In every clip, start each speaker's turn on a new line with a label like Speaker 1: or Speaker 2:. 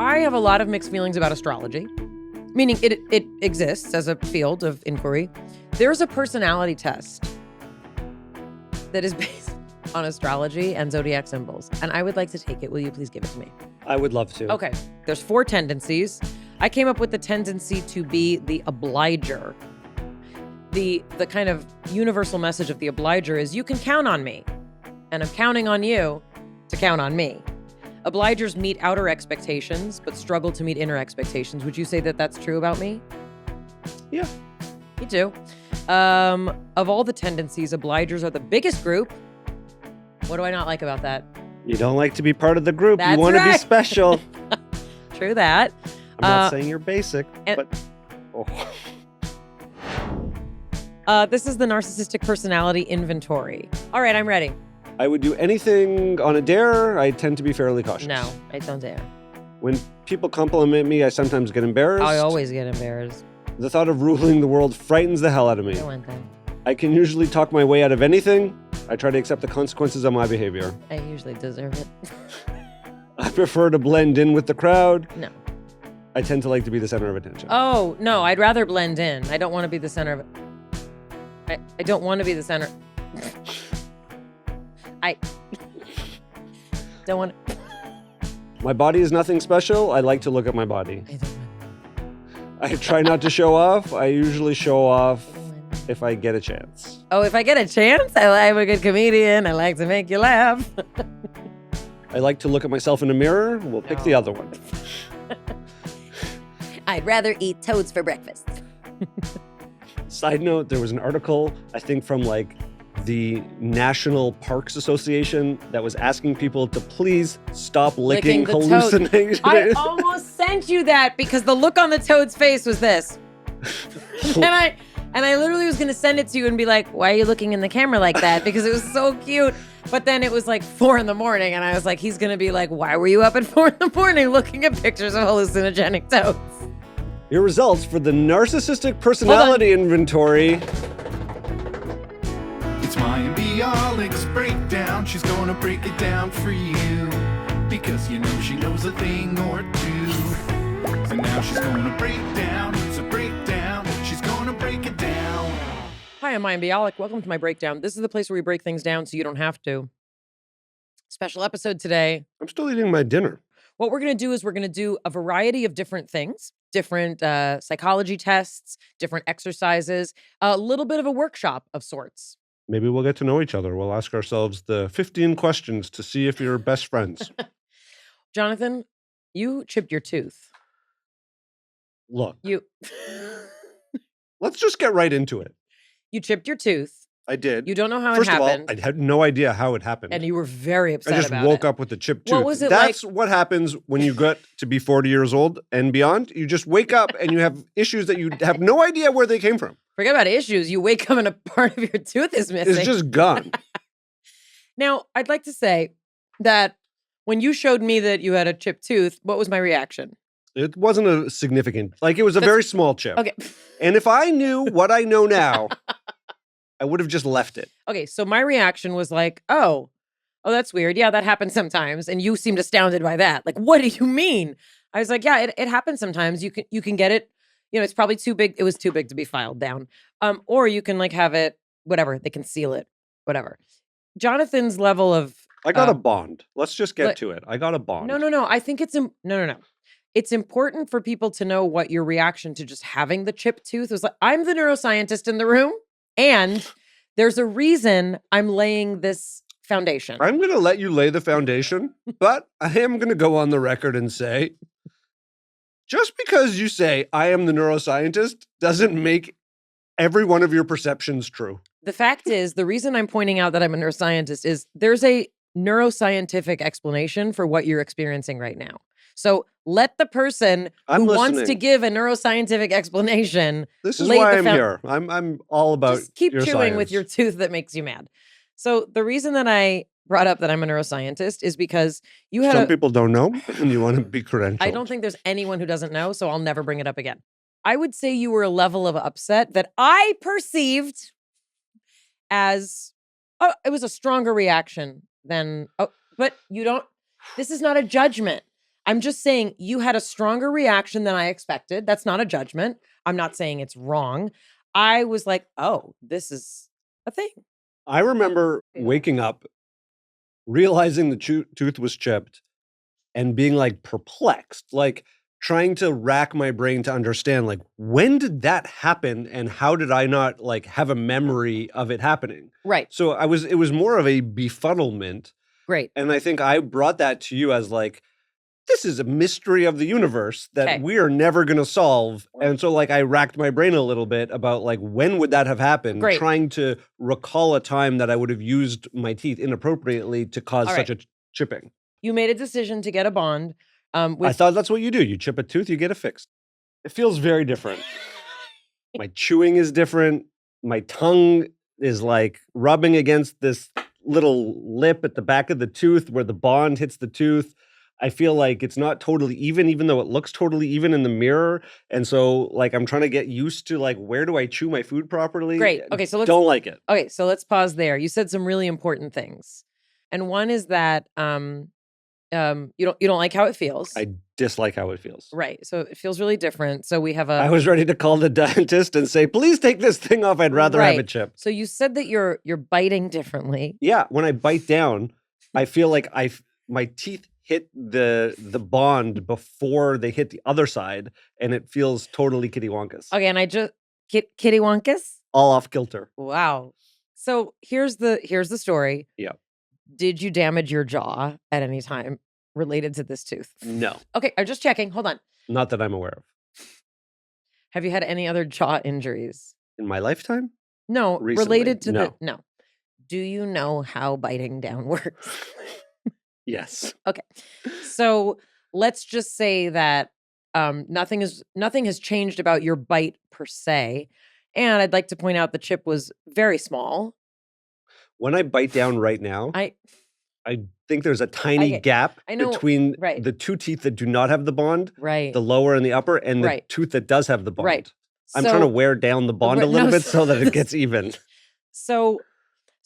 Speaker 1: I have a lot of mixed feelings about astrology, meaning it exists as a field of inquiry. There's a personality test that is based on astrology and zodiac symbols, and I would like to take it. Will you please give it to me?
Speaker 2: I would love to.
Speaker 1: Okay. There's 4 tendencies. I came up with the tendency to be the obliger. The kind of universal message of the obliger is you can count on me, and I'm counting on you to count on me. Obligers meet outer expectations, but struggle to meet inner expectations. Would you say that that's true about me?
Speaker 2: Yeah.
Speaker 1: Me too. Of all the tendencies, obligers are the biggest group. What do I not like about that?
Speaker 2: You don't like to be part of the group.
Speaker 1: That's
Speaker 2: you want to be
Speaker 1: right.
Speaker 2: special.
Speaker 1: True that.
Speaker 2: I'm not saying you're basic, but...
Speaker 1: This is the Narcissistic Personality Inventory. All right, I'm ready.
Speaker 2: I would do anything on a dare. I tend to be fairly cautious.
Speaker 1: No, I don't dare.
Speaker 2: When people compliment me, I sometimes get embarrassed.
Speaker 1: I always get embarrassed.
Speaker 2: The thought of ruling the world frightens the hell out of me.
Speaker 1: I want that.
Speaker 2: I can usually talk my way out of anything. I try to accept the consequences of my behavior.
Speaker 1: I usually deserve it.
Speaker 2: I prefer to blend in with the crowd.
Speaker 1: No.
Speaker 2: I tend to like to be the center of attention.
Speaker 1: Oh, no, I'd rather blend in. I don't want to be the center of it. I don't want to be the center. I don't want to.
Speaker 2: My body is nothing special. I like to look at my body.
Speaker 1: I don't
Speaker 2: I try not to show off. I usually show off if I get a chance.
Speaker 1: Oh, if I get a chance, I'm a good comedian. I like to make you laugh.
Speaker 2: I like to look at myself in a mirror. We'll pick the other one.
Speaker 1: I'd rather eat toads for breakfast.
Speaker 2: Side note, there was an article, I think from like the National Parks Association that was asking people to please stop licking
Speaker 1: the
Speaker 2: hallucinations.
Speaker 1: I almost sent you that because the look on the toad's face was this. and I literally was going to send it to you and be like, why are you looking in the camera like that? Because it was so cute. But then it was like 4 a.m. and I was like, he's going to be like, why were you up at 4 a.m. looking at pictures of hallucinogenic toads?
Speaker 2: Your results for the Narcissistic Personality Inventory.
Speaker 3: It's Mayim Bialik's breakdown. She's gonna break it down for you, because you know she knows a thing or two. So now she's gonna break down. It's a breakdown. She's gonna break it down.
Speaker 1: Hi, I'm Mayim Bialik. Welcome to my breakdown. This is the place where we break things down so you don't have to. Special episode today.
Speaker 2: I'm still eating my dinner.
Speaker 1: What we're going to do is we're going to do a variety of different things, different psychology tests, different exercises, a little bit of a workshop of sorts.
Speaker 2: Maybe we'll get to know each other. We'll ask ourselves the 15 questions to see if you're best friends.
Speaker 1: Jonathan, you chipped your tooth.
Speaker 2: Look,
Speaker 1: You
Speaker 2: let's just get right into it.
Speaker 1: you chipped your tooth.
Speaker 2: I did.
Speaker 1: You don't know how
Speaker 2: First
Speaker 1: it happened.
Speaker 2: of all, I had no idea how it happened.
Speaker 1: And you were very upset
Speaker 2: I just
Speaker 1: about
Speaker 2: woke
Speaker 1: it.
Speaker 2: up with a chipped tooth.
Speaker 1: What was it
Speaker 2: That's what happens when you get to be 40 years old and beyond. You just wake up and you have issues that you have no idea where they came from.
Speaker 1: Forget about issues. You wake up and a part of your tooth is missing.
Speaker 2: It's just gone.
Speaker 1: Now, I'd like to say that when you showed me that you had a chipped tooth, what was my reaction?
Speaker 2: It wasn't a significant, like it was a very small chip.
Speaker 1: Okay.
Speaker 2: And if I knew what I know now, I would have just left it.
Speaker 1: Okay, so my reaction was like, oh, that's weird. Yeah, that happens sometimes. And you seemed astounded by that. Like, what do you mean? I was like, yeah, it happens sometimes. You can get it. You know, it's probably too big. It was too big to be filed down. Or you can like have it, whatever. They can seal it, whatever. Jonathan's level of
Speaker 2: I got a bond. Let's just get to it. I got a bond.
Speaker 1: No. I think it's no. It's important for people to know what your reaction to just having the chipped tooth was like. I'm the neuroscientist in the room. And there's a reason I'm laying this foundation.
Speaker 2: I'm going to let you lay the foundation, but I am going to go on the record and say, just because you say I am the neuroscientist doesn't make every one of your perceptions true.
Speaker 1: The fact is, the reason I'm pointing out that I'm a neuroscientist is there's a neuroscientific explanation for what you're experiencing right now. So let the person who wants to give a neuroscientific explanation.
Speaker 2: This is why I'm here. I'm all about
Speaker 1: just keep
Speaker 2: your
Speaker 1: chewing
Speaker 2: science.
Speaker 1: with your tooth that makes you mad. So the reason that I brought up that I'm a neuroscientist is because you had
Speaker 2: some people don't know and you want to be credentialed.
Speaker 1: I don't think there's anyone who doesn't know, so I'll never bring it up again. I would say you were a level of upset that I perceived as, it was a stronger reaction than, but you don't, this is not a judgment. I'm just saying you had a stronger reaction than I expected. That's not a judgment. I'm not saying it's wrong. I was like, oh, this is a thing.
Speaker 2: I remember waking up, realizing the tooth was chipped, and being like perplexed, like trying to rack my brain to understand, like, when did that happen and how did I not like have a memory of it happening?
Speaker 1: Right.
Speaker 2: So it was more of a befuddlement.
Speaker 1: Great.
Speaker 2: And I think I brought that to you as like, this is a mystery of the universe that we are never going to solve. And so like I racked my brain a little bit about like, when would that have happened?
Speaker 1: Great.
Speaker 2: Trying to recall a time that I would have used my teeth inappropriately to cause such a chipping.
Speaker 1: You made a decision to get a bond.
Speaker 2: I thought that's what you do. You chip a tooth, you get it fixed. It feels very different. My chewing is different. My tongue is like rubbing against this little lip at the back of the tooth where the bond hits the tooth. I feel like it's not totally even though it looks totally even in the mirror. And so like I'm trying to get used to like, where do I chew my food properly?
Speaker 1: Great. Okay, so
Speaker 2: don't like it.
Speaker 1: Okay, so let's pause there. You said some really important things. And one is that you don't like how it feels.
Speaker 2: I dislike how it feels.
Speaker 1: Right. So it feels really different. So we have
Speaker 2: I was ready to call the dentist and say, please take this thing off. I'd rather have it chipped.
Speaker 1: So you said that you're biting differently.
Speaker 2: Yeah. When I bite down, I feel like my teeth hit the bond before they hit the other side, and it feels totally kittywonkus.
Speaker 1: Okay, and I just kittywonkus?
Speaker 2: All off kilter.
Speaker 1: Wow. So here's the story.
Speaker 2: Yeah.
Speaker 1: Did you damage your jaw at any time related to this tooth?
Speaker 2: No.
Speaker 1: Okay, I'm just checking. Hold on.
Speaker 2: Not that I'm aware of.
Speaker 1: Have you had any other jaw injuries?
Speaker 2: In my lifetime?
Speaker 1: No,
Speaker 2: Recently?
Speaker 1: related to
Speaker 2: No.
Speaker 1: no. Do you know how biting down works?
Speaker 2: Yes.
Speaker 1: Okay. So let's just say that nothing has changed about your bite per se. And I'd like to point out the chip was very small.
Speaker 2: When I bite down right now,
Speaker 1: I
Speaker 2: think there's a tiny gap between the two teeth that do not have the bond, the lower and the upper, and the tooth that does have the bond.
Speaker 1: Right.
Speaker 2: I'm trying to wear down the bond a little bit so that it gets even.
Speaker 1: So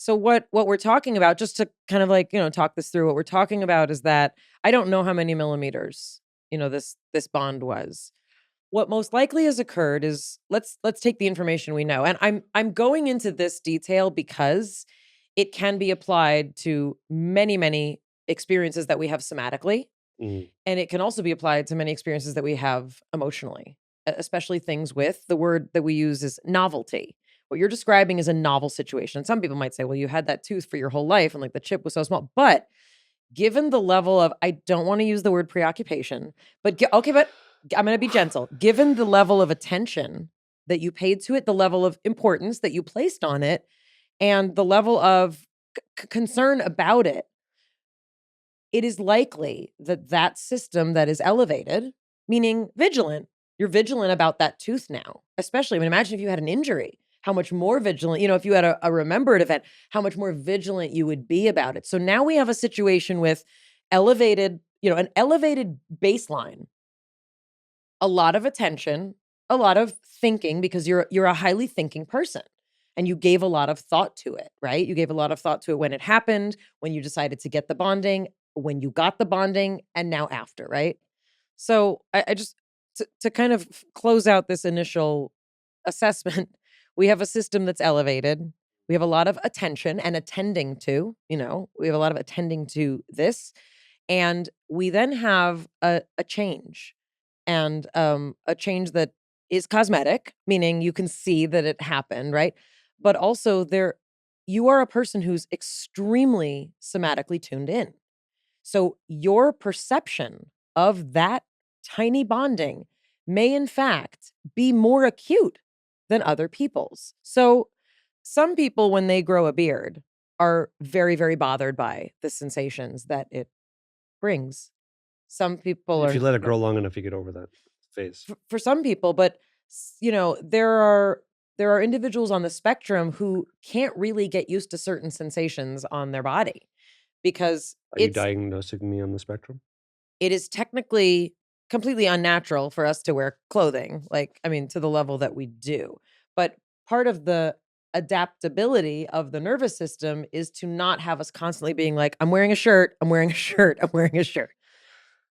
Speaker 1: what we're talking about, just to kind of like, talk this through, what we're talking about is that I don't know how many millimeters, this bond was. What most likely has occurred is let's take the information we know. And I'm going into this detail because it can be applied to many, many experiences that we have somatically. And it can also be applied to many experiences that we have emotionally, especially things with the word that we use is novelty. What you're describing is a novel situation. And some people might say, well, you had that tooth for your whole life and like the chip was so small. But given the level of, I don't want to use the word preoccupation, but but I'm going to be gentle. Given the level of attention that you paid to it, the level of importance that you placed on it, and the level of concern about it, it is likely that system that is elevated, meaning vigilant, you're vigilant about that tooth now. Especially, imagine if you had an injury, how much more vigilant, if you had a remembered event, how much more vigilant you would be about it. So now we have a situation with elevated, an elevated baseline, a lot of attention, a lot of thinking, because you're a highly thinking person. And you gave a lot of thought to it, right? You gave a lot of thought to it when it happened, when you decided to get the bonding, when you got the bonding, and now after, right? So I just, to kind of close out this initial assessment, we have a system that's elevated. We have a lot of attention and attending to, we have a lot of attending to this. And we then have a change, and a change that is cosmetic, meaning you can see that it happened, right? But also you are a person who's extremely somatically tuned in. So your perception of that tiny bonding may in fact be more acute than other people's. So some people, when they grow a beard, are very, very bothered by the sensations that it brings. Some people
Speaker 2: if you let it grow long enough, you get over that phase.
Speaker 1: For some people, but there are individuals on the spectrum who can't really get used to certain sensations on their body because
Speaker 2: Are you diagnosing me on the spectrum?
Speaker 1: It is technically completely unnatural for us to wear clothing, to the level that we do. But part of the adaptability of the nervous system is to not have us constantly being like, I'm wearing a shirt, I'm wearing a shirt, I'm wearing a shirt.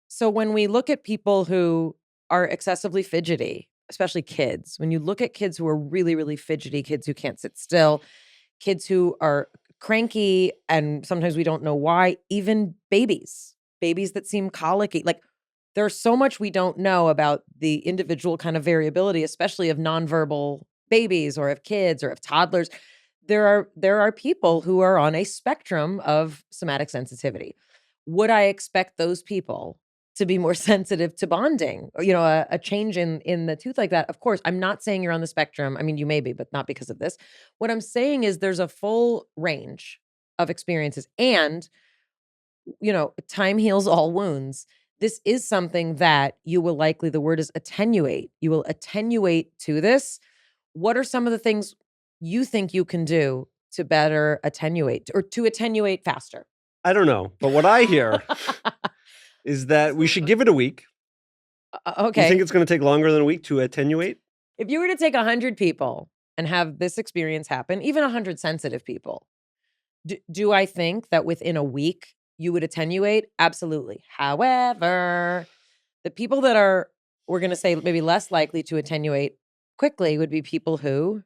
Speaker 1: So when we look at people who are excessively fidgety, especially kids, when you look at kids who are really, really fidgety, kids who can't sit still, kids who are cranky, and sometimes we don't know why, even babies that seem colicky, like there's so much we don't know about the individual kind of variability, especially of nonverbal babies or of kids or of toddlers. There are people who are on a spectrum of somatic sensitivity. Would I expect those people to be more sensitive to bonding, or, a change in the tooth like that? Of course, I'm not saying you're on the spectrum. I mean, you may be, but not because of this. What I'm saying is there's a full range of experiences, and, time heals all wounds. This is something that you will likely, the word is attenuate. You will attenuate to this. What are some of the things you think you can do to better attenuate, or to attenuate faster?
Speaker 2: I don't know. But what I hear is that we should give it a week.
Speaker 1: Okay.
Speaker 2: You think it's going to take longer than a week to attenuate?
Speaker 1: If you were to take 100 people and have this experience happen, even 100 sensitive people, do I think that within a week you would attenuate? Absolutely. However, the people that are, we're going to say, maybe less likely to attenuate quickly would be people who,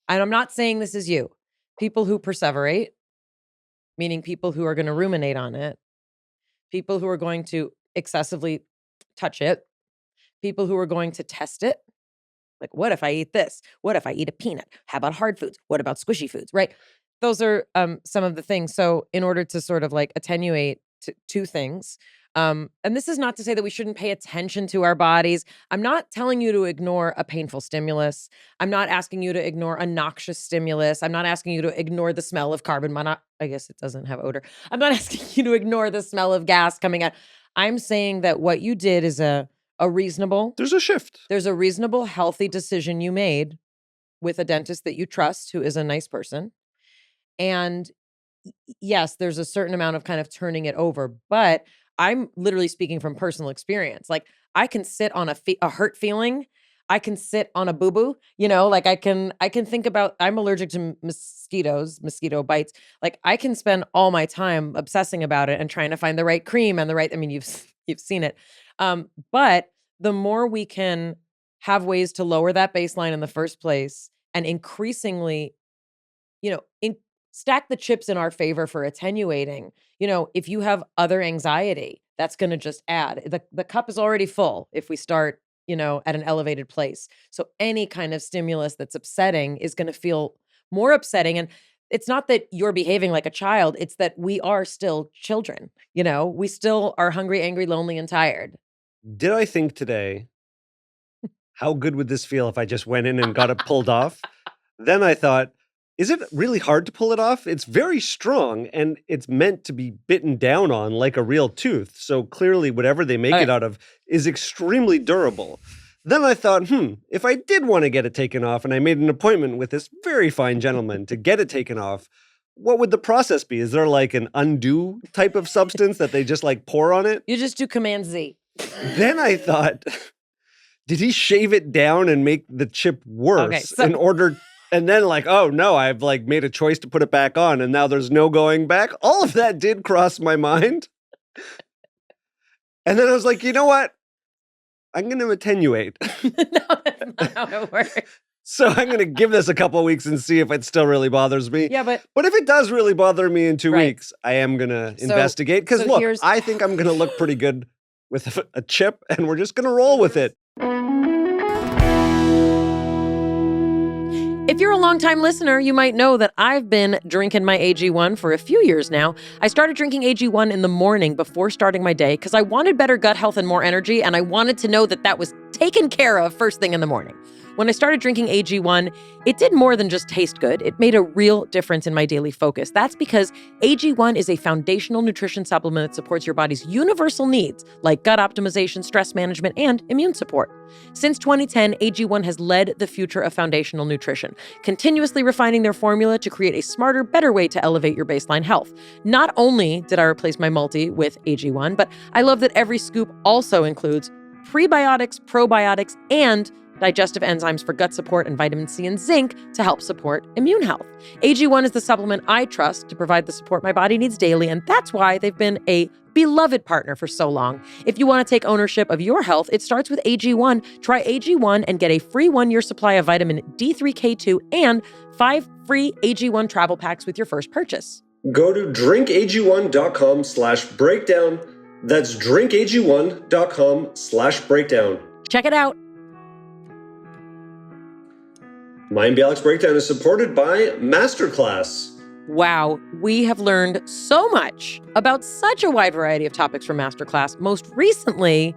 Speaker 1: and I'm not saying this is you, people who perseverate, meaning people who are going to ruminate on it, people who are going to excessively touch it, people who are going to test it. Like, what if I eat this? What if I eat a peanut? How about hard foods? What about squishy foods? Right? Those are some of the things. So in order to sort of like attenuate to two things, and this is not to say that we shouldn't pay attention to our bodies. I'm not telling you to ignore a painful stimulus. I'm not asking you to ignore a noxious stimulus. I'm not asking you to ignore the smell of carbon monoxide. I guess it doesn't have odor. I'm not asking you to ignore the smell of gas coming out. I'm saying that what you did is a reasonable.
Speaker 2: There's a shift.
Speaker 1: There's a reasonable, healthy decision you made with a dentist that you trust, who is a nice person. And yes, there's a certain amount of kind of turning it over, but I'm literally speaking from personal experience. Like, I can sit on a hurt feeling. I can sit on a boo-boo, like I can think about, I'm allergic to mosquito bites. Like, I can spend all my time obsessing about it and trying to find the right cream and I mean, you've seen it. But the more we can have ways to lower that baseline in the first place, and increasingly, stack the chips in our favor for attenuating. If you have other anxiety, that's going to just add. The cup is already full if we start, at an elevated place. So any kind of stimulus that's upsetting is going to feel more upsetting. And it's not that you're behaving like a child. It's that we are still children. We still are hungry, angry, lonely, and tired.
Speaker 2: Did I think today, how good would this feel if I just went in and got it pulled off? Then I thought, is it really hard to pull it off? It's very strong, and it's meant to be bitten down on like a real tooth. So clearly whatever they make it out of is extremely durable. Then I thought, if I did want to get it taken off and I made an appointment with this very fine gentleman to get it taken off, what would the process be? Is there like an undo type of substance that they just like pour on it?
Speaker 1: You just do Command Z.
Speaker 2: Then I thought, did he shave it down and make the chip worse in order? And then like, oh no, I've like made a choice to put it back on and now there's no going back. All of that did cross my mind. And then I was like, you know what? I'm going to attenuate.
Speaker 1: No, that's not how it works.
Speaker 2: So I'm going to give this a couple of weeks and see if it still really bothers me.
Speaker 1: Yeah, but
Speaker 2: if it does really bother me in 2 weeks, I am going to investigate. Because look, I think I'm going to look pretty good with a chip and we're just going to roll with it.
Speaker 1: If you're a longtime listener, you might know that I've been drinking my AG1 for a few years now. I started drinking AG1 in the morning before starting my day because I wanted better gut health and more energy, and I wanted to know that was taken care of first thing in the morning. When I started drinking AG1, it did more than just taste good. It made a real difference in my daily focus. That's because AG1 is a foundational nutrition supplement that supports your body's universal needs, like gut optimization, stress management, and immune support. Since 2010, AG1 has led the future of foundational nutrition, continuously refining their formula to create a smarter, better way to elevate your baseline health. Not only did I replace my multi with AG1, but I love that every scoop also includes prebiotics, probiotics, and digestive enzymes for gut support, and vitamin C and zinc to help support immune health. AG1 is the supplement I trust to provide the support my body needs daily, and that's why they've been a beloved partner for so long. If you want to take ownership of your health, it starts with AG1. Try AG1 and get a free 1-year supply of vitamin D3K2 and 5 free AG1 travel packs with your first purchase.
Speaker 4: Go to drinkag1.com/breakdown. That's drinkag1.com/breakdown.
Speaker 1: Check it out.
Speaker 4: Mayim Bialik's Breakdown is supported by Masterclass.
Speaker 1: Wow, we have learned so much about such a wide variety of topics from Masterclass, most recently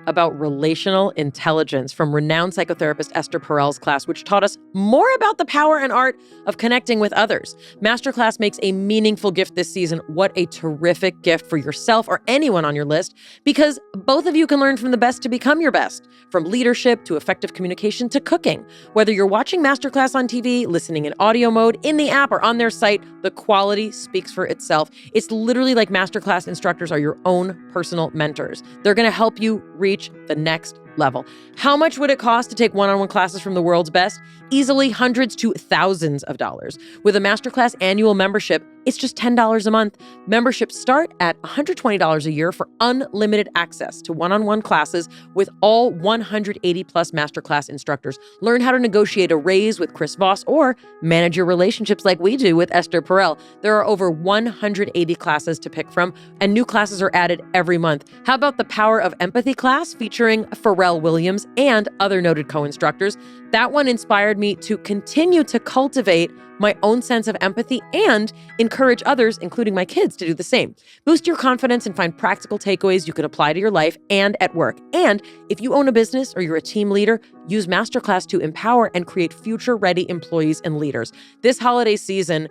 Speaker 1: about relational intelligence from renowned psychotherapist Esther Perel's class, which taught us more about the power and art of connecting with others. Masterclass makes a meaningful gift this season. What a terrific gift for yourself or anyone on your list, because both of you can learn from the best to become your best, from leadership to effective communication to cooking. Whether you're watching Masterclass on TV, listening in audio mode, in the app, or on their site, the quality speaks for itself. It's literally like Masterclass instructors are your own personal mentors. They're going to help you reach the next level. How much would it cost to take one-on-one classes from the world's best? Easily hundreds to thousands of dollars. With a Masterclass annual membership, it's just $10 a month. Memberships start at $120 a year for unlimited access to one-on-one classes with all 180 plus Masterclass instructors. Learn how to negotiate a raise with Chris Voss or manage your relationships like we do with Esther Perel. There are over 180 classes to pick from, and new classes are added every month. How about the Power of Empathy class featuring Pharrell Williams and other noted co-instructors? That one inspired me to continue to cultivate my own sense of empathy and encourage others, including my kids, to do the same. Boost your confidence and find practical takeaways you can apply to your life and at work. And if you own a business or you're a team leader, use Masterclass to empower and create future-ready employees and leaders. This holiday season,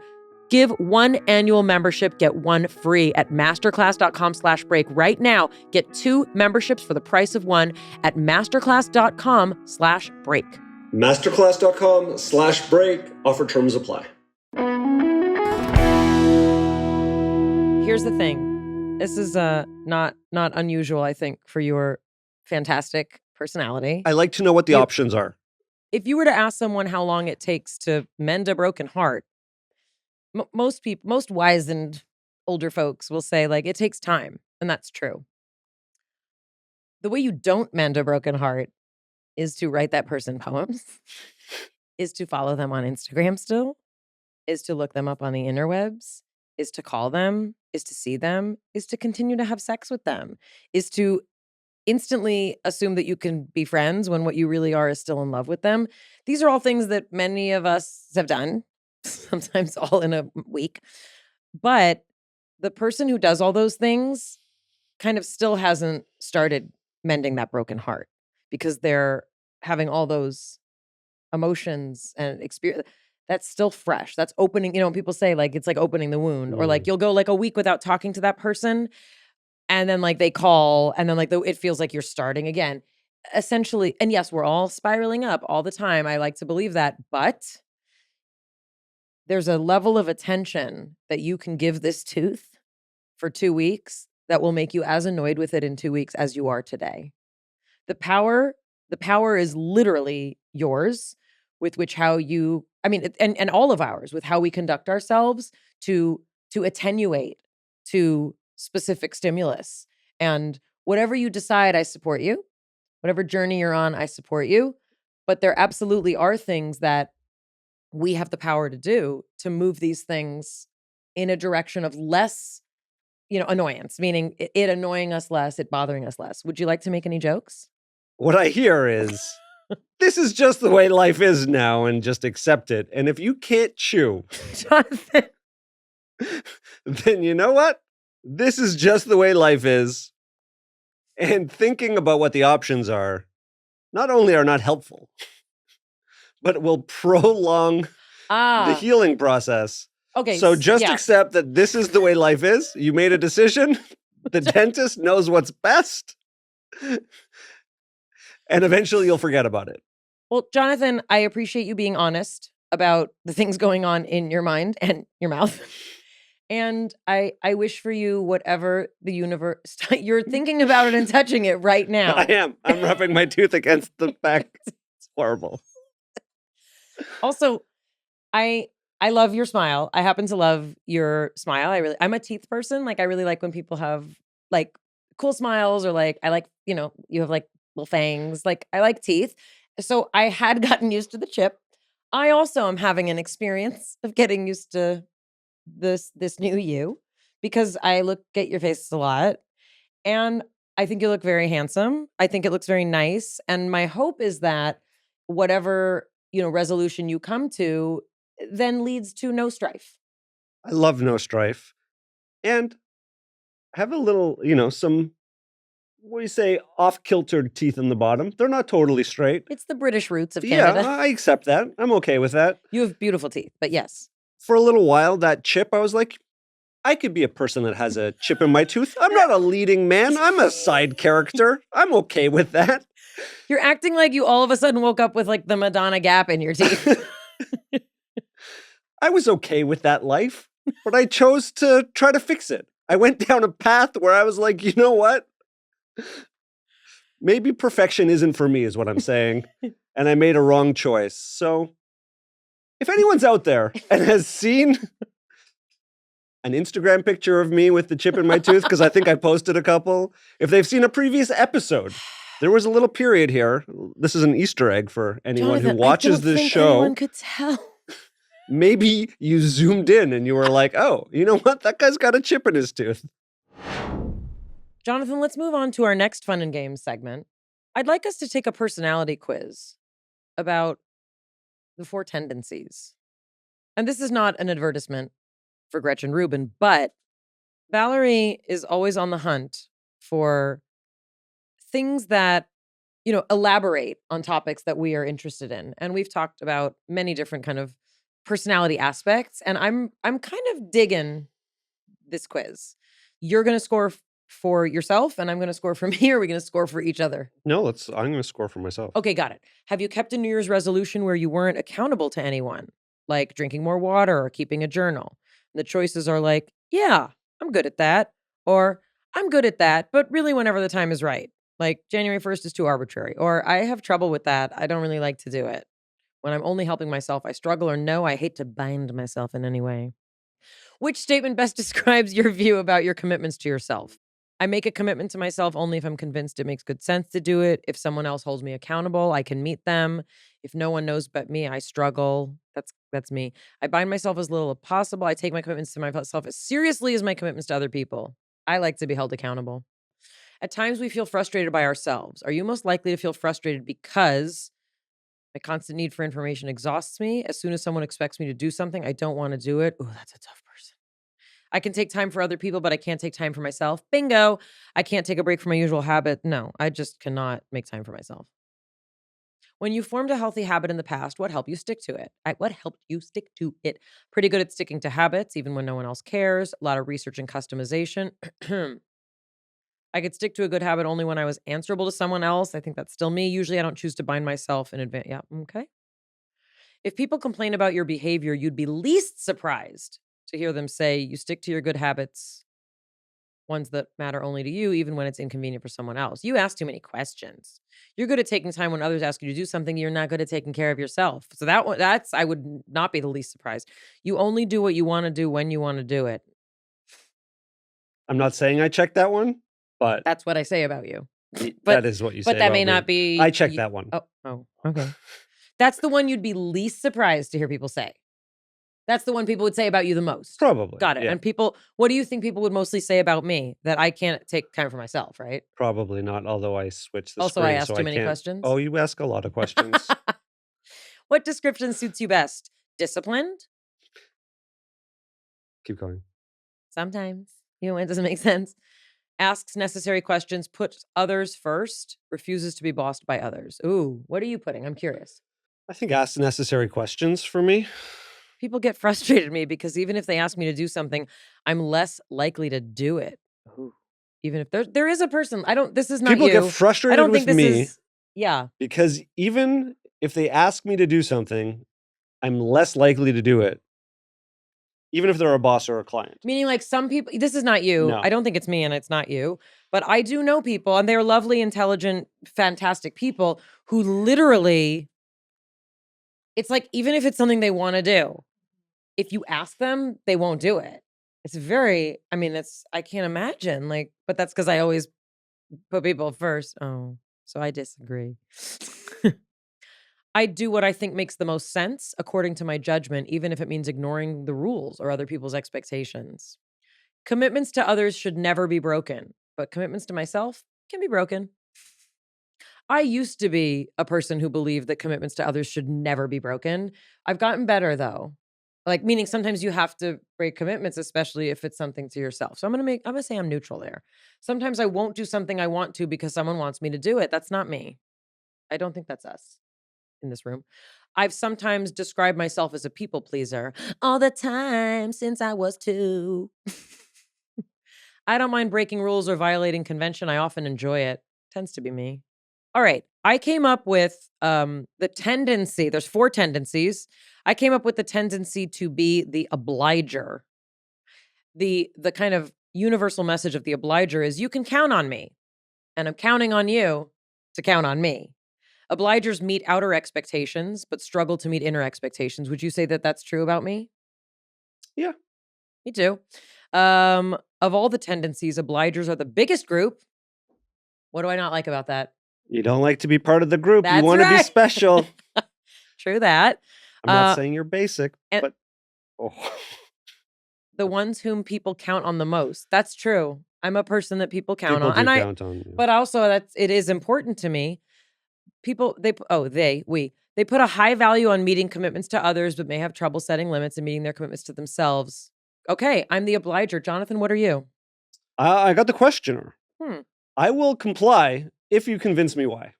Speaker 1: give one annual membership, get one free at masterclass.com/break right now. Get 2 memberships for the price of one at masterclass.com/break.
Speaker 4: Masterclass.com/break. Offer terms apply.
Speaker 1: Here's the thing. This is not unusual, I think, for your fantastic personality.
Speaker 2: I like to know what the options are.
Speaker 1: If you were to ask someone how long it takes to mend a broken heart, most people, most wizened older folks will say, like, it takes time. And that's true. The way you don't mend a broken heart is to write that person poems, is to follow them on Instagram still, is to look them up on the interwebs, is to call them, is to see them, is to continue to have sex with them, is to instantly assume that you can be friends when what you really are is still in love with them. These are all things that many of us have done, sometimes all in a week. But the person who does all those things kind of still hasn't started mending that broken heart, because they're having all those emotions and experience that's still fresh. That's opening, when people say, like, it's like opening the wound, or like you'll go like a week without talking to that person, and then like they call, and then like it feels like you're starting again. Essentially, and yes, we're all spiraling up all the time. I like to believe that, but there's a level of attention that you can give this tooth for 2 weeks that will make you as annoyed with it in 2 weeks as you are today. The power is literally yours, with which how you, and all of ours, with how we conduct ourselves to attenuate to specific stimulus. And whatever you decide, I support you. Whatever journey you're on, I support you. But there absolutely are things that we have the power to do to move these things in a direction of less, annoyance, meaning it annoying us less, it bothering us less. Would you like to make any jokes?
Speaker 2: What I hear is, this is just the way life is now, and just accept it. And if you can't chew,
Speaker 1: Jonathan,
Speaker 2: then you know what? This is just the way life is. And thinking about what the options are, not only are not helpful, but will prolong the healing process.
Speaker 1: Okay.
Speaker 2: So just accept that this is the way life is. You made a decision. The dentist knows what's best. And eventually you'll forget about it.
Speaker 1: Well, Jonathan, I appreciate you being honest about the things going on in your mind and your mouth. And I wish for you whatever the universe, you're thinking about it and touching it right now.
Speaker 2: I am. I'm rubbing my tooth against the back. Horrible.
Speaker 1: Also, I love your smile. I happen to love your smile. I'm a teeth person. Like I really like when people have like cool smiles or like I like, you have like little fangs. Like I like teeth. So I had gotten used to the chip. I also am having an experience of getting used to this new you because I look at your face a lot and I think you look very handsome. I think it looks very nice. And my hope is that whatever, resolution you come to then leads to no strife.
Speaker 2: I love no strife. And I have a little, some, what do you say, off-kiltered teeth in the bottom. They're not totally straight.
Speaker 1: It's the British roots of Canada.
Speaker 2: Yeah, I accept that. I'm okay with that.
Speaker 1: You have beautiful teeth, but yes.
Speaker 2: For a little while, that chip, I was like, I could be a person that has a chip in my tooth. I'm not a leading man. I'm a side character. I'm okay with that.
Speaker 1: You're acting like you all of a sudden woke up with like the Madonna gap in your teeth.
Speaker 2: I was okay with that life, but I chose to try to fix it. I went down a path where I was like, you know what? Maybe perfection isn't for me, is what I'm saying. And I made a wrong choice. So if anyone's out there and has seen an Instagram picture of me with the chip in my tooth, because I think I posted a couple, if they've seen a previous episode, there was a little period here. This is an Easter egg for anyone
Speaker 1: Jonathan,
Speaker 2: who watches this show.
Speaker 1: Anyone could tell.
Speaker 2: Maybe you zoomed in and you were like, oh, you know what? That guy's got a chip in his tooth.
Speaker 1: Jonathan, let's move on to our next fun and games segment. I'd like us to take a personality quiz about the 4 tendencies. And this is not an advertisement for Gretchen Rubin, but Valerie is always on the hunt for things that, elaborate on topics that we are interested in. And we've talked about many different kind of personality aspects. And I'm kind of digging this quiz. You're going to score for yourself and I'm going to score for me, or are we going to score for each other?
Speaker 2: No, I'm going to score for myself.
Speaker 1: Okay, got it. Have you kept a New Year's resolution where you weren't accountable to anyone, like drinking more water or keeping a journal? And the choices are like, yeah, I'm good at that, or I'm good at that, but really whenever the time is right. Like January 1st is too arbitrary, or I have trouble with that. I don't really like to do it. When I'm only helping myself, I struggle, or no, I hate to bind myself in any way. Which statement best describes your view about your commitments to yourself? I make a commitment to myself only if I'm convinced it makes good sense to do it. If someone else holds me accountable, I can meet them. If no one knows but me, I struggle. That's me. I bind myself as little as possible. I take my commitments to myself as seriously as my commitments to other people. I like to be held accountable. At times we feel frustrated by ourselves. Are you most likely to feel frustrated because my constant need for information exhausts me? As soon as someone expects me to do something, I don't want to do it. Ooh, that's a tough person. I can take time for other people, but I can't take time for myself. Bingo. I can't take a break from my usual habit. No, I just cannot make time for myself. When you formed a healthy habit in the past, what helped you stick to it? What helped you stick to it? Pretty good at sticking to habits, even when no one else cares. A lot of research and customization. I could stick to a good habit only when I was answerable to someone else. I think that's still me. Usually I don't choose to bind myself in advance. Yeah, okay. If people complain about your behavior, you'd be least surprised to hear them say you stick to your good habits, ones that matter only to you, even when it's inconvenient for someone else. You ask too many questions. You're good at taking time when others ask you to do something. You're not good at taking care of yourself. So that's I would not be the least surprised. You only do what you want to do when you want to do it.
Speaker 2: I'm not saying I checked that one, but
Speaker 1: that's what I say about you.
Speaker 2: That is what you say.
Speaker 1: But that
Speaker 2: about
Speaker 1: may
Speaker 2: me.
Speaker 1: not be.
Speaker 2: I checked that one.
Speaker 1: Oh, okay. That's the one you'd be least surprised to hear people say. That's the one people would say about you the most.
Speaker 2: Probably.
Speaker 1: Got it.
Speaker 2: Yeah.
Speaker 1: And people, what do you think people would mostly say about me? That I can't take time for myself, right?
Speaker 2: Probably not, although I switched the
Speaker 1: Also,
Speaker 2: screen,
Speaker 1: I asked
Speaker 2: so
Speaker 1: too many
Speaker 2: can't-
Speaker 1: questions.
Speaker 2: Oh, you ask a lot of questions.
Speaker 1: What description suits you best? Disciplined?
Speaker 2: Keep going.
Speaker 1: Sometimes. When it doesn't make sense. Asks necessary questions, puts others first, refuses to be bossed by others. Ooh, what are you putting? I'm curious.
Speaker 2: I think ask necessary questions for me.
Speaker 1: People get frustrated at me because even if they ask me to do something, I'm less likely to do it. Ooh. Even if there is a person, this is not
Speaker 2: People
Speaker 1: you.
Speaker 2: get frustrated
Speaker 1: I don't
Speaker 2: with
Speaker 1: think this
Speaker 2: me
Speaker 1: is, yeah.
Speaker 2: because even if they ask me to do something, I'm less likely to do it. Even if they're a boss or a client.
Speaker 1: Meaning like some people, this is not you.
Speaker 2: No.
Speaker 1: I don't think it's me and it's not you. But I do know people and they're lovely, intelligent, fantastic people who literally It's like, even if it's something they want to do, if you ask them, they won't do it. It's very, I mean, I can't imagine. Like, but that's because I always put people first. Oh, so I disagree. I do what I think makes the most sense according to my judgment, even if it means ignoring the rules or other people's expectations. Commitments to others should never be broken, but commitments to myself can be broken. I used to be a person who believed that commitments to others should never be broken. I've gotten better though. Like, meaning sometimes you have to break commitments, especially if it's something to yourself. So I'm gonna say I'm neutral there. Sometimes I won't do something I want to because someone wants me to do it. That's not me. I don't think that's us in this room. I've sometimes described myself as a people pleaser all the time since I was 2. I don't mind breaking rules or violating convention. I often enjoy it. Tends to be me. All right. I came up with the tendency. There's 4 tendencies. I came up with the tendency to be the obliger. The kind of universal message of the obliger is you can count on me, and I'm counting on you to count on me. Obligers meet outer expectations, but struggle to meet inner expectations. Would you say that that's true about me?
Speaker 2: Yeah.
Speaker 1: Me too. Of all the tendencies, obligers are the biggest group. What do I not like about that?
Speaker 2: You don't like to be part of the group.
Speaker 1: That's
Speaker 2: You want to be
Speaker 1: right.
Speaker 2: special.
Speaker 1: True that.
Speaker 2: I'm not saying you're basic,
Speaker 1: and-
Speaker 2: but
Speaker 1: The ones whom people count on the most. That's true. I'm a person that people count
Speaker 2: people
Speaker 1: on.
Speaker 2: do
Speaker 1: And
Speaker 2: count on you.
Speaker 1: but also it is important to me. People, they put a high value on meeting commitments to others, but may have trouble setting limits and meeting their commitments to themselves. Okay, I'm the obliger. Jonathan, what are you?
Speaker 2: I got the questioner. I will comply if you convince me why.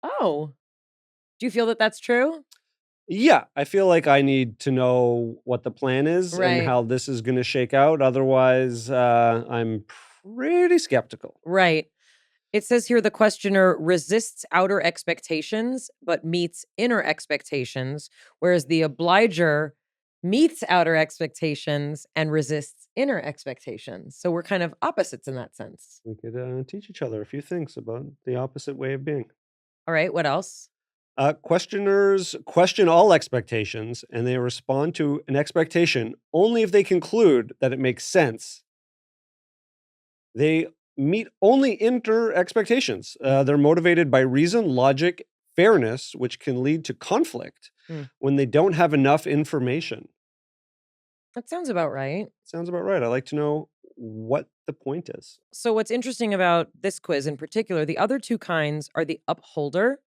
Speaker 1: Oh, do you feel that that's true?
Speaker 2: Yeah, I feel like I need to know what the plan is
Speaker 1: Right.
Speaker 2: and how this is going to shake out. Otherwise, I'm pretty skeptical.
Speaker 1: Right. It says here the questioner resists outer expectations, but meets inner expectations, whereas the obliger meets outer expectations and resists inner expectations. So we're kind of opposites in that sense.
Speaker 2: We could teach each other a few things about the opposite way of being.
Speaker 1: All right, what else?
Speaker 2: Questioners question all expectations, and they respond to an expectation only if they conclude that it makes sense. They meet only inner expectations. They're motivated by reason, logic, fairness, which can lead to conflict when they don't have enough information.
Speaker 1: That sounds about right.
Speaker 2: Sounds about right. I like to know what the point is.
Speaker 1: So what's interesting about this quiz in particular, the other 2 kinds are the upholder,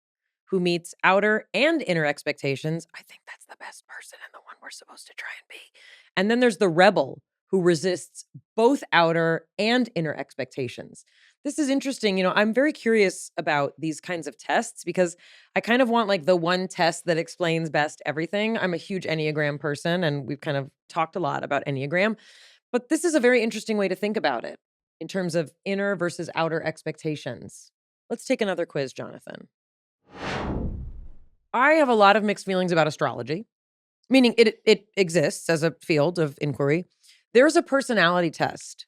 Speaker 1: who meets outer and inner expectations. I think that's the best person and the one we're supposed to try and be. And then there's the rebel, who resists both outer and inner expectations. This is interesting. You know, I'm very curious about these kinds of tests because I kind of want like the one test that explains best everything. I'm a huge Enneagram person, and we've kind of talked a lot about Enneagram. But this is a very interesting way to think about it in terms of inner versus outer expectations. Let's take another quiz, Jonathan. I have a lot of mixed feelings about astrology, meaning it exists as a field of inquiry. There's a personality test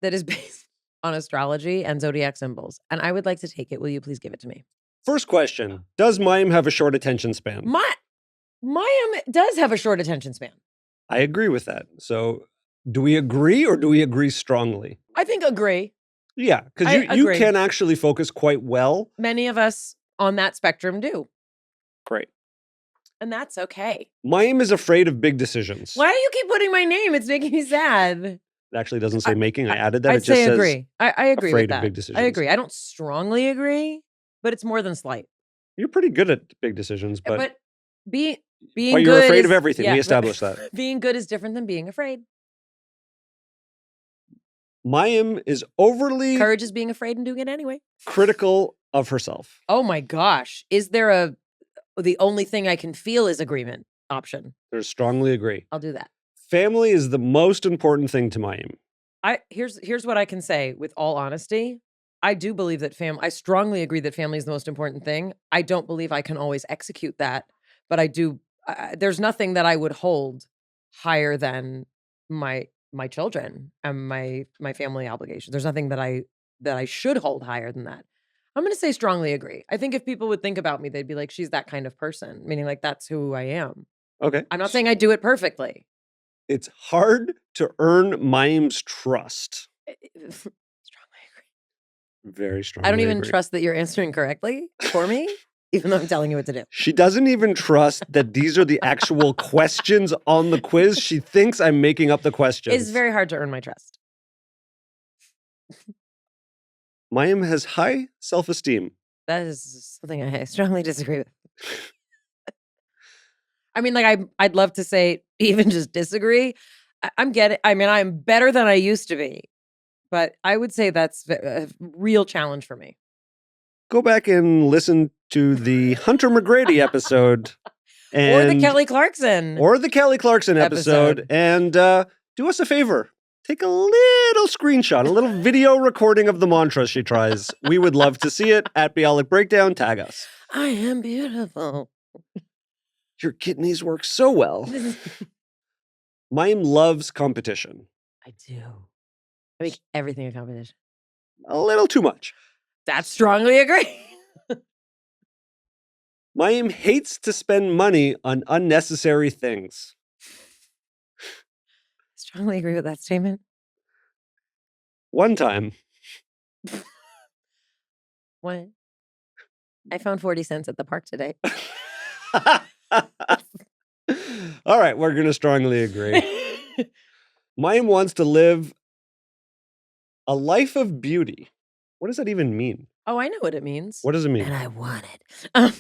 Speaker 1: that is based on astrology and zodiac symbols, and I would like to take it. Will you please give it to me?
Speaker 2: First question, does Mayim have a short attention span?
Speaker 1: Mayim does have a short attention span.
Speaker 2: I agree with that. So do we agree or do we agree strongly?
Speaker 1: I think agree.
Speaker 2: Yeah, because you can actually focus quite well.
Speaker 1: Many of us on that spectrum do.
Speaker 2: Great.
Speaker 1: And that's okay.
Speaker 2: Mayim is afraid of big decisions.
Speaker 1: Why do you keep putting my name? It's making me sad.
Speaker 2: It actually doesn't say making. I added that.
Speaker 1: I'd
Speaker 2: It just
Speaker 1: say
Speaker 2: says
Speaker 1: agree. I agree
Speaker 2: afraid
Speaker 1: with that.
Speaker 2: of big decisions.
Speaker 1: I agree. I don't strongly agree, but it's more than slight.
Speaker 2: You're pretty good at big decisions, but
Speaker 1: being
Speaker 2: you're
Speaker 1: good
Speaker 2: afraid
Speaker 1: is,
Speaker 2: of everything.
Speaker 1: yeah,
Speaker 2: We established that.
Speaker 1: Being good is different than being afraid.
Speaker 2: Mayim is overly
Speaker 1: Courage is being afraid and doing it anyway.
Speaker 2: critical of herself.
Speaker 1: Oh my gosh. Is there the only thing I can feel is agreement option?
Speaker 2: There's strongly agree.
Speaker 1: I'll do that.
Speaker 2: Family is the most important thing to Mayim.
Speaker 1: Here's what I can say with all honesty. I do believe that I strongly agree that family is the most important thing. I don't believe I can always execute that, but I do. There's nothing that I would hold higher than my children and my family obligations. There's nothing that I should hold higher than that. I'm going to say strongly agree. I think if people would think about me, they'd be like, she's that kind of person, meaning like that's who I am.
Speaker 2: Okay.
Speaker 1: I'm not saying I do it perfectly.
Speaker 2: It's hard to earn Mayim's trust.
Speaker 1: Strongly agree.
Speaker 2: Very strongly
Speaker 1: I don't even
Speaker 2: agree.
Speaker 1: trust that you're answering correctly for me, even though I'm telling you what to do.
Speaker 2: She doesn't even trust that these are the actual questions on the quiz. She thinks I'm making up the questions.
Speaker 1: It's very hard to earn my trust.
Speaker 2: Mayim has high self-esteem.
Speaker 1: That is something I strongly disagree with. I mean, like, I'd love to say even just disagree. I'm better than I used to be. But I would say that's a real challenge for me.
Speaker 2: Go back and listen to the Hunter McGrady episode.
Speaker 1: Or the Kelly Clarkson.
Speaker 2: Or the Kelly Clarkson episode. And do us a favor. Take a little screenshot, a little video recording of the mantra she tries. We would love to see it at Bialik Breakdown. Tag us.
Speaker 1: I am beautiful.
Speaker 2: Your kidneys work so well. Mayim loves competition.
Speaker 1: I do. I make everything a competition.
Speaker 2: A little too much.
Speaker 1: That's strongly agree.
Speaker 2: Mayim hates to spend money on unnecessary things.
Speaker 1: Strongly agree with that statement.
Speaker 2: One time.
Speaker 1: What? I found 40 cents at the park today.
Speaker 2: All right, we're going to strongly agree. Mayim wants to live a life of beauty. What does that even mean?
Speaker 1: Oh, I know what it means.
Speaker 2: What does it mean?
Speaker 1: And I want it.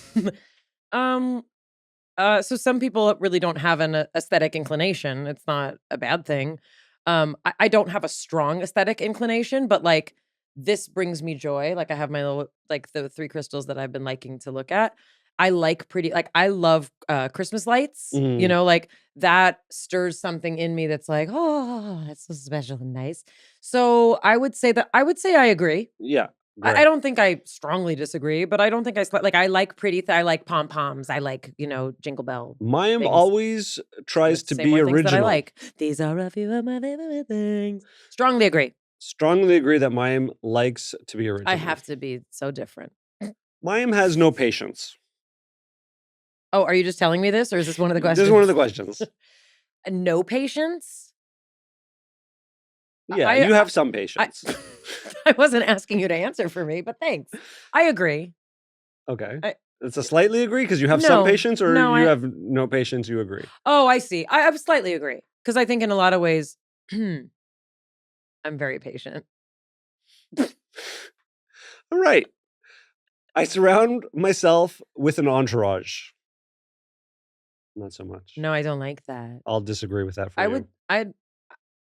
Speaker 1: So some people really don't have an aesthetic inclination. It's not a bad thing. I don't have a strong aesthetic inclination, but like this brings me joy. Like I have my little, like the 3 crystals that I've been liking to look at. I like pretty, like I love Christmas lights, you know, like that stirs something in me that's like, oh, that's so special and nice. So I would say I agree.
Speaker 2: Yeah.
Speaker 1: I don't think I strongly disagree, but I don't think I like pretty, I like pom-poms. I like, Jingle Bell.
Speaker 2: Mayim
Speaker 1: things.
Speaker 2: always tries to
Speaker 1: Say
Speaker 2: be
Speaker 1: more things
Speaker 2: original.
Speaker 1: that I like. These are a few of my favorite things. Strongly agree.
Speaker 2: Strongly agree that Mayim likes to be original.
Speaker 1: I have to be so different.
Speaker 2: Mayim has no patience.
Speaker 1: Oh, are you just telling me this, or is this one of the questions?
Speaker 2: This is one of the questions.
Speaker 1: No patience?
Speaker 2: Yeah, you have some patience.
Speaker 1: I wasn't asking you to answer for me, but thanks. I agree.
Speaker 2: Okay. It's a slightly agree because you have some patience, or you have no patience, you agree?
Speaker 1: Oh, I see. I slightly agree. Because I think in a lot of ways, I'm very patient.
Speaker 2: All right. I surround myself with an entourage. Not so much.
Speaker 1: No, I don't like that.
Speaker 2: I'll disagree with that for you.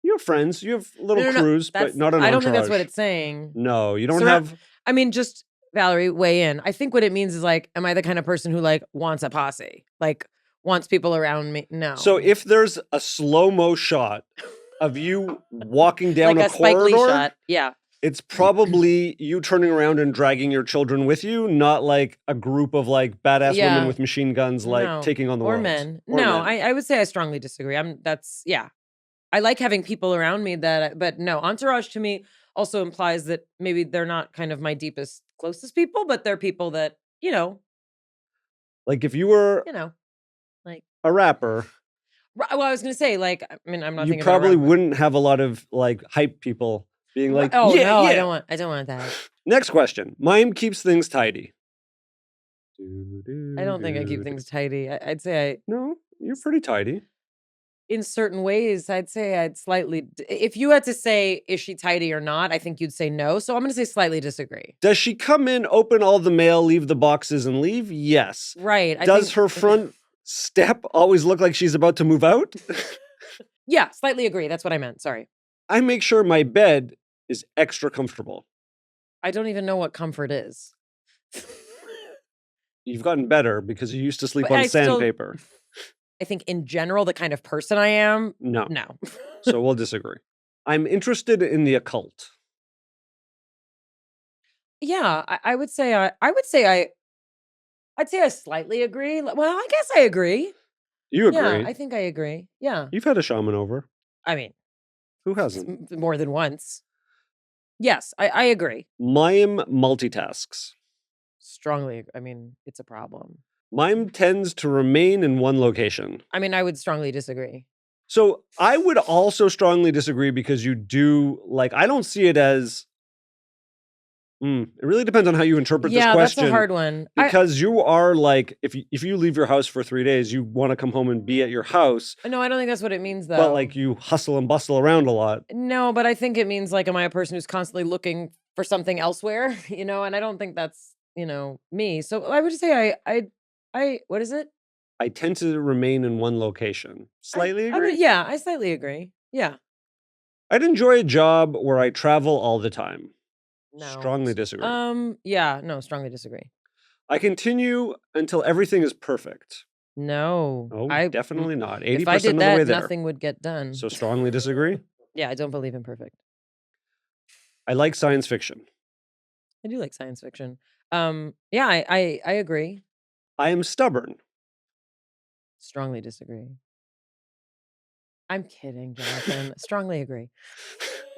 Speaker 2: You have friends. You have little crews, but not an entourage.
Speaker 1: I don't think that's what it's saying.
Speaker 2: No, you don't have...
Speaker 1: I mean, just, Valerie, weigh in. I think what it means is like, am I the kind of person who like wants a posse? Like, wants people around me? No.
Speaker 2: So if there's a slow-mo shot of you walking down
Speaker 1: like
Speaker 2: a
Speaker 1: Spike Lee
Speaker 2: corridor...
Speaker 1: shot. Yeah.
Speaker 2: It's probably you turning around and dragging your children with you, not like a group of like badass women with machine guns like taking on the world.
Speaker 1: Or men. I would say I strongly disagree. I like having people around me but no, entourage to me also implies that maybe they're not kind of my deepest, closest people, but they're people that,
Speaker 2: like if you were,
Speaker 1: like
Speaker 2: a rapper.
Speaker 1: Well, I was going to say, like, I mean, I'm not
Speaker 2: you
Speaker 1: thinking
Speaker 2: probably
Speaker 1: about
Speaker 2: wouldn't have a lot of like hype people being like,
Speaker 1: oh
Speaker 2: yeah,
Speaker 1: no,
Speaker 2: yeah.
Speaker 1: I don't want that.
Speaker 2: Next question. Mayim keeps things tidy.
Speaker 1: I don't think I keep things tidy. I'd say
Speaker 2: No, you're pretty tidy.
Speaker 1: In certain ways, I'd say I'd slightly. If you had to say, is she tidy or not? I think you'd say no. So I'm going to say slightly disagree.
Speaker 2: Does she come in, open all the mail, leave the boxes, and leave? Yes.
Speaker 1: Right.
Speaker 2: Does her front step always look like she's about to move out?
Speaker 1: Yeah, slightly agree. That's what I meant. Sorry.
Speaker 2: I make sure my bed is extra comfortable.
Speaker 1: I don't even know what comfort is.
Speaker 2: You've gotten better because you used to sleep on sandpaper.
Speaker 1: I think in general, the kind of person I am,
Speaker 2: no.
Speaker 1: So
Speaker 2: we'll disagree. I'm interested in the occult.
Speaker 1: Yeah, I'd say I slightly agree. Well, I guess I agree.
Speaker 2: You agree?
Speaker 1: Yeah, I think I agree. Yeah.
Speaker 2: You've had a shaman over.
Speaker 1: I mean,
Speaker 2: who hasn't?
Speaker 1: More than once. Yes, I agree.
Speaker 2: Mayim multitasks.
Speaker 1: Strongly, I mean, it's a problem.
Speaker 2: Mayim tends to remain in one location.
Speaker 1: I mean, I would strongly disagree.
Speaker 2: So I would also strongly disagree because you do, like, I don't see it as, it really depends on how you interpret this
Speaker 1: Yeah,
Speaker 2: question.
Speaker 1: that's a hard one.
Speaker 2: Because you are like, if you leave your house for 3 days, you want to come home and be at your house.
Speaker 1: No, I don't think that's what it means, though.
Speaker 2: But like you hustle and bustle around a lot.
Speaker 1: No, but I think it means like, am I a person who's constantly looking for something elsewhere? And I don't think that's, me. So I would just say I what is it?
Speaker 2: I tend to remain in one location. Slightly agree?
Speaker 1: Yeah, I slightly agree. Yeah.
Speaker 2: I'd enjoy a job where I travel all the time.
Speaker 1: No.
Speaker 2: Strongly disagree.
Speaker 1: Yeah, no, strongly disagree.
Speaker 2: I continue until everything is perfect.
Speaker 1: No.
Speaker 2: Oh, definitely not. 80%
Speaker 1: if I did
Speaker 2: of the
Speaker 1: that,
Speaker 2: way there.
Speaker 1: nothing would get done.
Speaker 2: So strongly disagree.
Speaker 1: Yeah, I don't believe in perfect.
Speaker 2: I like science fiction.
Speaker 1: I do like science fiction. Yeah, I agree.
Speaker 2: I am stubborn.
Speaker 1: Strongly disagree. I'm kidding, Jonathan. Strongly agree.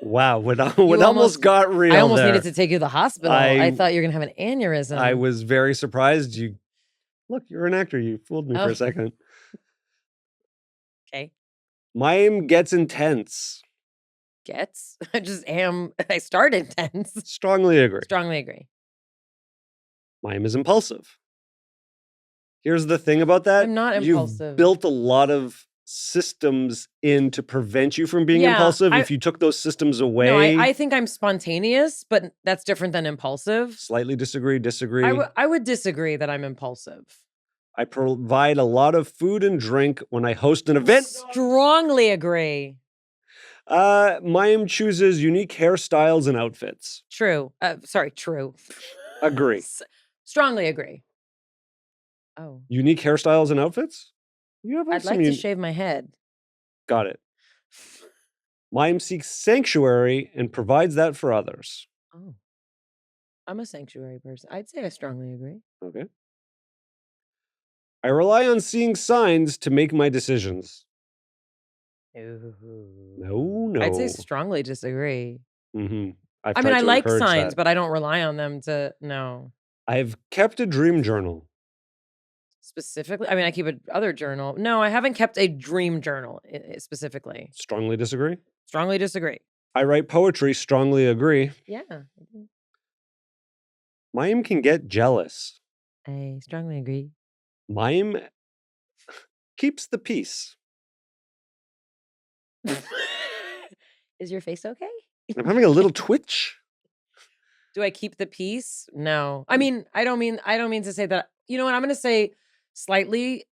Speaker 2: Wow, what almost got real.
Speaker 1: I almost
Speaker 2: there.
Speaker 1: needed to take you to the hospital. I thought you were gonna have an aneurysm.
Speaker 2: I was very surprised. Look, you're an actor. You fooled me for a second.
Speaker 1: Okay.
Speaker 2: Mayim gets intense.
Speaker 1: I just am. I start intense.
Speaker 2: Strongly agree.
Speaker 1: Strongly agree.
Speaker 2: Mayim is impulsive. Here's the thing about that.
Speaker 1: I'm not impulsive.
Speaker 2: You've built a lot of systems in to prevent you from being impulsive. If you took those systems away.
Speaker 1: No, I think I'm spontaneous, but that's different than impulsive.
Speaker 2: Slightly disagree.
Speaker 1: I would disagree that I'm impulsive.
Speaker 2: I provide a lot of food and drink when I host an event.
Speaker 1: Strongly agree.
Speaker 2: Mayim chooses unique hairstyles and outfits.
Speaker 1: True. True.
Speaker 2: Agree.
Speaker 1: Strongly agree. Oh.
Speaker 2: Unique hairstyles and outfits?
Speaker 1: I'd like to shave my head.
Speaker 2: Got it. Mayim seeks sanctuary and provides that for others.
Speaker 1: Oh. I'm a sanctuary person. I'd say I strongly agree.
Speaker 2: Okay. I rely on seeing signs to make my decisions. No.
Speaker 1: I'd say strongly disagree.
Speaker 2: Mm-hmm.
Speaker 1: I like signs, but I don't rely on them to know.
Speaker 2: I've kept a dream journal.
Speaker 1: Specifically? I keep another journal. No, I haven't kept a dream journal specifically.
Speaker 2: Strongly disagree?
Speaker 1: Strongly disagree.
Speaker 2: I write poetry. Strongly agree.
Speaker 1: Yeah.
Speaker 2: Mayim can get jealous.
Speaker 1: I strongly agree.
Speaker 2: Mayim keeps the peace.
Speaker 1: Is your face okay?
Speaker 2: I'm having a little twitch.
Speaker 1: Do I keep the peace? No. I don't mean to say that. You know what? I'm going to say slightly.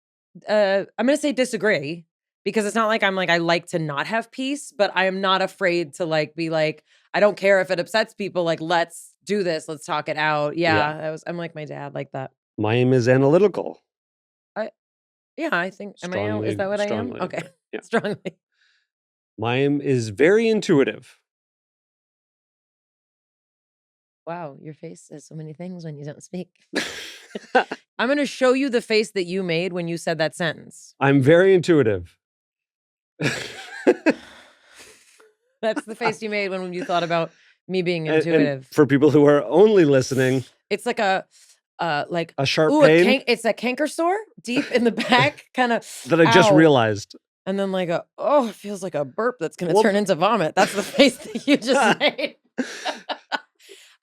Speaker 1: I'm going to say disagree, because it's not like I'm like I like to not have peace, but I am not afraid to be like, I don't care if it upsets people. Like, let's do this. Let's talk it out. Yeah. I'm like my dad, like that.
Speaker 2: Mayim is analytical.
Speaker 1: Yeah, I think. Is that what I am? Okay.
Speaker 2: Yeah.
Speaker 1: Strongly.
Speaker 2: Mayim is very intuitive.
Speaker 1: Wow, your face says so many things when you don't speak. I'm going to show you the face that you made when you said that sentence.
Speaker 2: I'm very intuitive.
Speaker 1: That's the face you made when you thought about me being intuitive.
Speaker 2: And for people who are only listening,
Speaker 1: it's like a
Speaker 2: sharp pain.
Speaker 1: It's a canker sore deep in the back, kind of
Speaker 2: that I just realized.
Speaker 1: And then it feels like a burp that's going to turn into vomit. That's the face that you just made.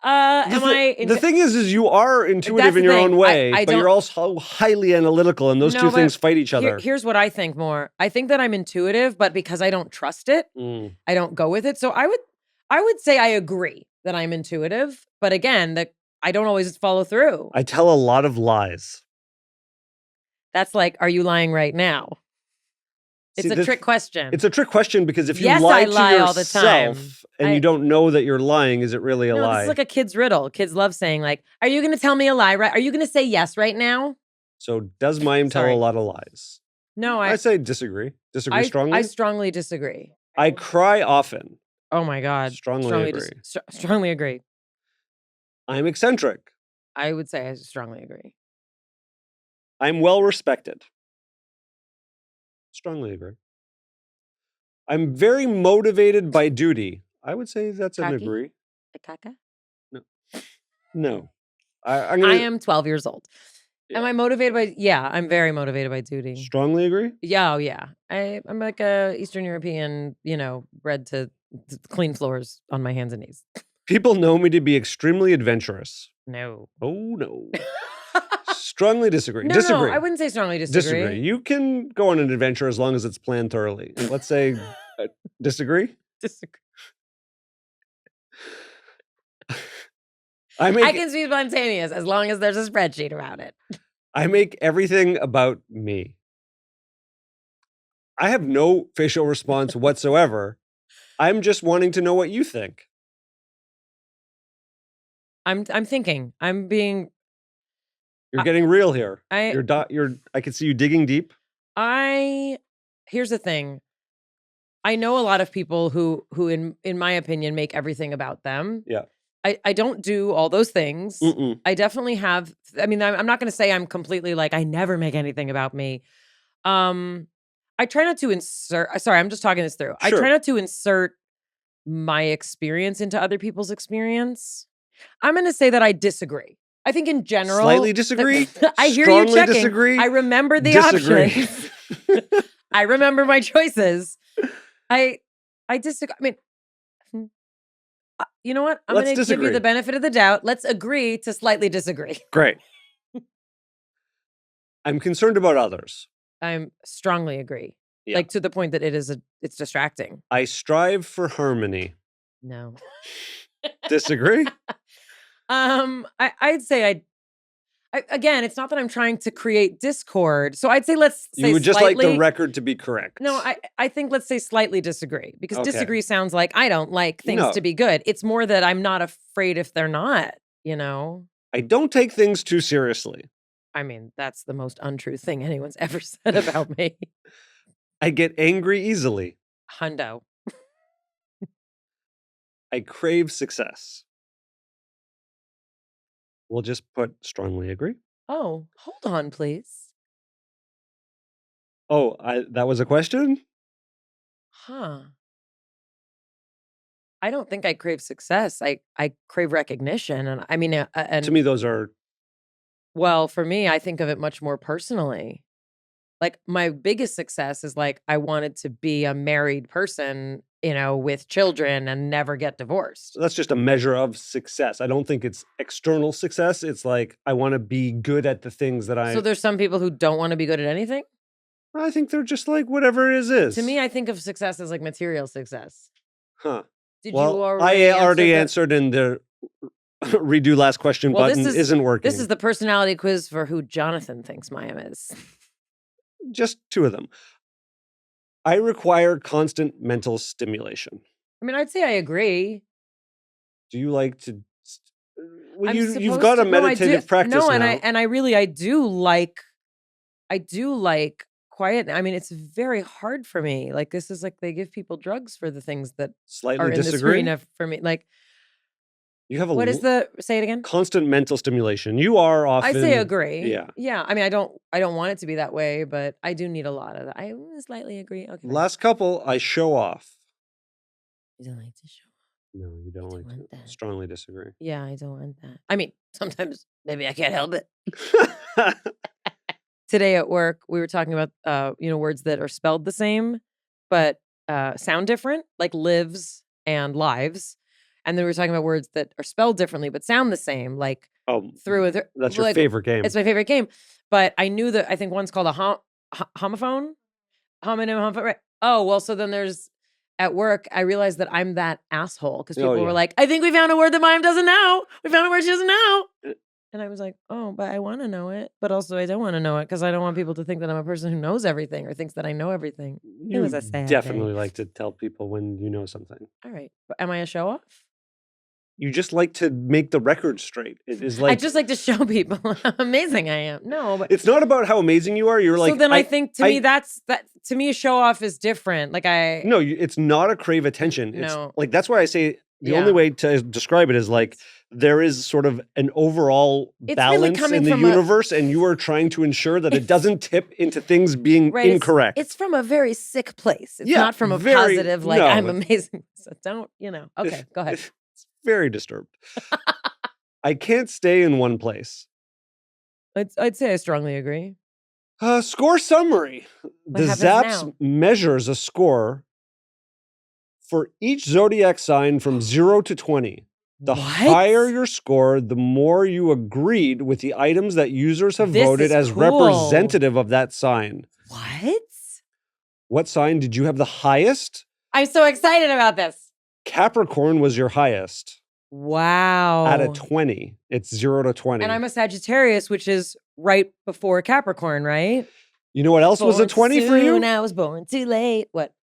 Speaker 2: The thing is you are intuitive in your own way, but you're also highly analytical, and those two things fight each other.
Speaker 1: Here's what I think more. I think that I'm intuitive, but because I don't trust it, I don't go with it. So I would say I agree that I'm intuitive, but again, that I don't always follow through.
Speaker 2: I tell a lot of lies.
Speaker 1: That's like, are you lying right now? It's a trick question.
Speaker 2: It's a trick question because if you lie to yourself
Speaker 1: all the time.
Speaker 2: And you don't know that you're lying, is it really a lie?
Speaker 1: It's like a kid's riddle. Kids love saying are you going to tell me a lie? Right? Are you going to say yes right now?
Speaker 2: So does Mayim tell a lot of lies?
Speaker 1: No,
Speaker 2: I say disagree. Disagree strongly?
Speaker 1: I strongly disagree.
Speaker 2: I cry often.
Speaker 1: Oh my God.
Speaker 2: Strongly agree.
Speaker 1: Strongly agree.
Speaker 2: I'm eccentric.
Speaker 1: I would say I strongly agree.
Speaker 2: I'm well respected. Strongly agree. I'm very motivated by duty. I would say that's an agree.
Speaker 1: A caca?
Speaker 2: No. I'm gonna
Speaker 1: I am 12 years old.
Speaker 2: Yeah.
Speaker 1: Am I motivated by? Yeah, I'm very motivated by duty.
Speaker 2: strongly agree.
Speaker 1: Yeah, oh yeah. I'm like a Eastern European, bred to clean floors on my hands and knees.
Speaker 2: People know me to be extremely adventurous.
Speaker 1: No.
Speaker 2: Oh no. Strongly disagree.
Speaker 1: No,
Speaker 2: Disagree.
Speaker 1: I wouldn't say strongly disagree.
Speaker 2: You can go on an adventure as long as it's planned thoroughly. And let's say disagree.
Speaker 1: Disagree.
Speaker 2: I
Speaker 1: I can be spontaneous as long as there's a spreadsheet around it.
Speaker 2: I make everything about me. I have no facial response whatsoever. I'm just wanting to know what you think.
Speaker 1: I'm thinking. I'm being.
Speaker 2: You're getting real here.
Speaker 1: I
Speaker 2: can see you digging deep.
Speaker 1: Here's the thing. I know a lot of people who in my opinion make everything about them.
Speaker 2: Yeah.
Speaker 1: I don't do all those things.
Speaker 2: Mm-mm.
Speaker 1: I definitely have. I mean, I'm not going to say I'm completely like I never make anything about me. I try not to insert. Sorry, I'm just talking this through. I
Speaker 2: Sure.
Speaker 1: try not to insert my experience into other people's experience. I'm going to say that I disagree. I think in general,
Speaker 2: Slightly disagree.
Speaker 1: I hear
Speaker 2: Strongly
Speaker 1: you checking.
Speaker 2: disagree.
Speaker 1: I remember the
Speaker 2: Disagree.
Speaker 1: options. I remember my choices. I disagree. I mean, you know what? I'm
Speaker 2: Let's
Speaker 1: going to give
Speaker 2: disagree.
Speaker 1: you the benefit of the doubt. Let's agree to slightly disagree.
Speaker 2: Great. I'm concerned about others.
Speaker 1: I'm strongly agree.
Speaker 2: Yeah.
Speaker 1: Like to the point that it's distracting.
Speaker 2: I strive for harmony.
Speaker 1: No.
Speaker 2: Disagree?
Speaker 1: I'd say again, it's not that I'm trying to create discord. So I'd say let's say
Speaker 2: You would just
Speaker 1: slightly,
Speaker 2: like the record to be correct.
Speaker 1: No, I think let's say slightly disagree because
Speaker 2: Okay.
Speaker 1: disagree sounds like I don't like things
Speaker 2: No.
Speaker 1: to be good. It's more that I'm not afraid if they're not,
Speaker 2: I don't take things too seriously.
Speaker 1: I mean, that's the most untrue thing anyone's ever said about me.
Speaker 2: I get angry easily.
Speaker 1: Hundo.
Speaker 2: I crave success. We'll just put strongly agree.
Speaker 1: Oh, hold on, please.
Speaker 2: Oh, that was a question?
Speaker 1: Huh. I don't think I crave success. I crave recognition. And I mean, and
Speaker 2: To me, those are
Speaker 1: well, for me, I think of it much more personally. Like my biggest success is like, I wanted to be a married person, with children and never get divorced.
Speaker 2: that's just a measure of success. I don't think it's external success. It's like I want to be good at the things that
Speaker 1: So there's some people who don't want to be good at anything.
Speaker 2: I think they're just like whatever it is.
Speaker 1: To me, I think of success as like material success.
Speaker 2: Huh.
Speaker 1: Did
Speaker 2: Well,
Speaker 1: you
Speaker 2: I
Speaker 1: already
Speaker 2: already
Speaker 1: answer
Speaker 2: answered in the redo last question
Speaker 1: Well,
Speaker 2: button isn't working.
Speaker 1: This is the personality quiz for who Jonathan thinks Mayim is.
Speaker 2: Just two of them. I require constant mental stimulation.
Speaker 1: I mean, I'd say I agree.
Speaker 2: Do you like to? Well,
Speaker 1: I'm
Speaker 2: you've
Speaker 1: supposed
Speaker 2: got a
Speaker 1: to- no, I
Speaker 2: meditative
Speaker 1: do-
Speaker 2: practice
Speaker 1: No,
Speaker 2: now.
Speaker 1: and I do like quiet. I mean, it's very hard for me. Like this is like they give people drugs for the things that
Speaker 2: Slightly
Speaker 1: are in this
Speaker 2: disagree.
Speaker 1: arena for me. Like,
Speaker 2: You have a
Speaker 1: what is say it again?
Speaker 2: constant mental stimulation. You are often.
Speaker 1: I say agree.
Speaker 2: Yeah.
Speaker 1: Yeah. I mean, I don't want it to be that way, but I do need a lot of that. I slightly agree. Okay.
Speaker 2: Last couple, I show off.
Speaker 1: You don't like to show.
Speaker 2: No, you don't like
Speaker 1: want
Speaker 2: to.
Speaker 1: that.
Speaker 2: Strongly disagree.
Speaker 1: Yeah, I don't want that. I mean, sometimes maybe I can't help it. Today at work, we were talking about words that are spelled the same but sound different, like lives and lives. And then we were talking about words that are spelled differently but sound the same, like through and through.
Speaker 2: That's your
Speaker 1: Like,
Speaker 2: favorite game.
Speaker 1: It's my favorite game. But I knew that I think one's called a homophone. Homonym, homophone. Right. Oh, well, so then there's at work, I realized that I'm that asshole because people
Speaker 2: yeah.
Speaker 1: were like, I think we found a word that Mayim doesn't know. We found a word she doesn't know. And I was like, oh, but I want to know it. But also I don't want to know it because I don't want people to think that I'm a person who knows everything or thinks that I know everything.
Speaker 2: You
Speaker 1: was a sad
Speaker 2: definitely like to tell people when you know something.
Speaker 1: All right. But am I a show off?
Speaker 2: You just like to make the record straight. It is like
Speaker 1: I just like to show people how amazing I am. No, but
Speaker 2: it's not about how amazing you are. You're like
Speaker 1: so then I think to me to me a show off is different. Like
Speaker 2: no, it's not a crave attention. It's
Speaker 1: No.
Speaker 2: like that's why I say the
Speaker 1: Yeah.
Speaker 2: only way to describe it is like there is sort of an overall
Speaker 1: It's really
Speaker 2: balance
Speaker 1: coming
Speaker 2: in the
Speaker 1: from a-
Speaker 2: universe, and you are trying to ensure that it doesn't tip into things being
Speaker 1: right,
Speaker 2: incorrect.
Speaker 1: It's from a very sick place. It's
Speaker 2: Yeah,
Speaker 1: not from a
Speaker 2: very-
Speaker 1: positive, like
Speaker 2: no,
Speaker 1: I'm
Speaker 2: it's-
Speaker 1: amazing. So don't, okay, go ahead.
Speaker 2: It's very disturbed. I can't stay in one place.
Speaker 1: I'd say I strongly agree.
Speaker 2: Score summary. The
Speaker 1: happens
Speaker 2: Zaps
Speaker 1: now?
Speaker 2: measures a score for each zodiac sign from 0 to 20. The
Speaker 1: What?
Speaker 2: higher your score, the more you agreed with the items that users have
Speaker 1: This
Speaker 2: voted
Speaker 1: is
Speaker 2: as
Speaker 1: cool.
Speaker 2: representative of that sign.
Speaker 1: What?
Speaker 2: What sign did you have the highest?
Speaker 1: I'm so excited about this.
Speaker 2: Capricorn was your highest
Speaker 1: Wow.
Speaker 2: at a 20. It's 0 to 20.
Speaker 1: And I'm a Sagittarius, which is right before Capricorn, right?
Speaker 2: You know what else was a 20 for you?
Speaker 1: And I was born too late. What?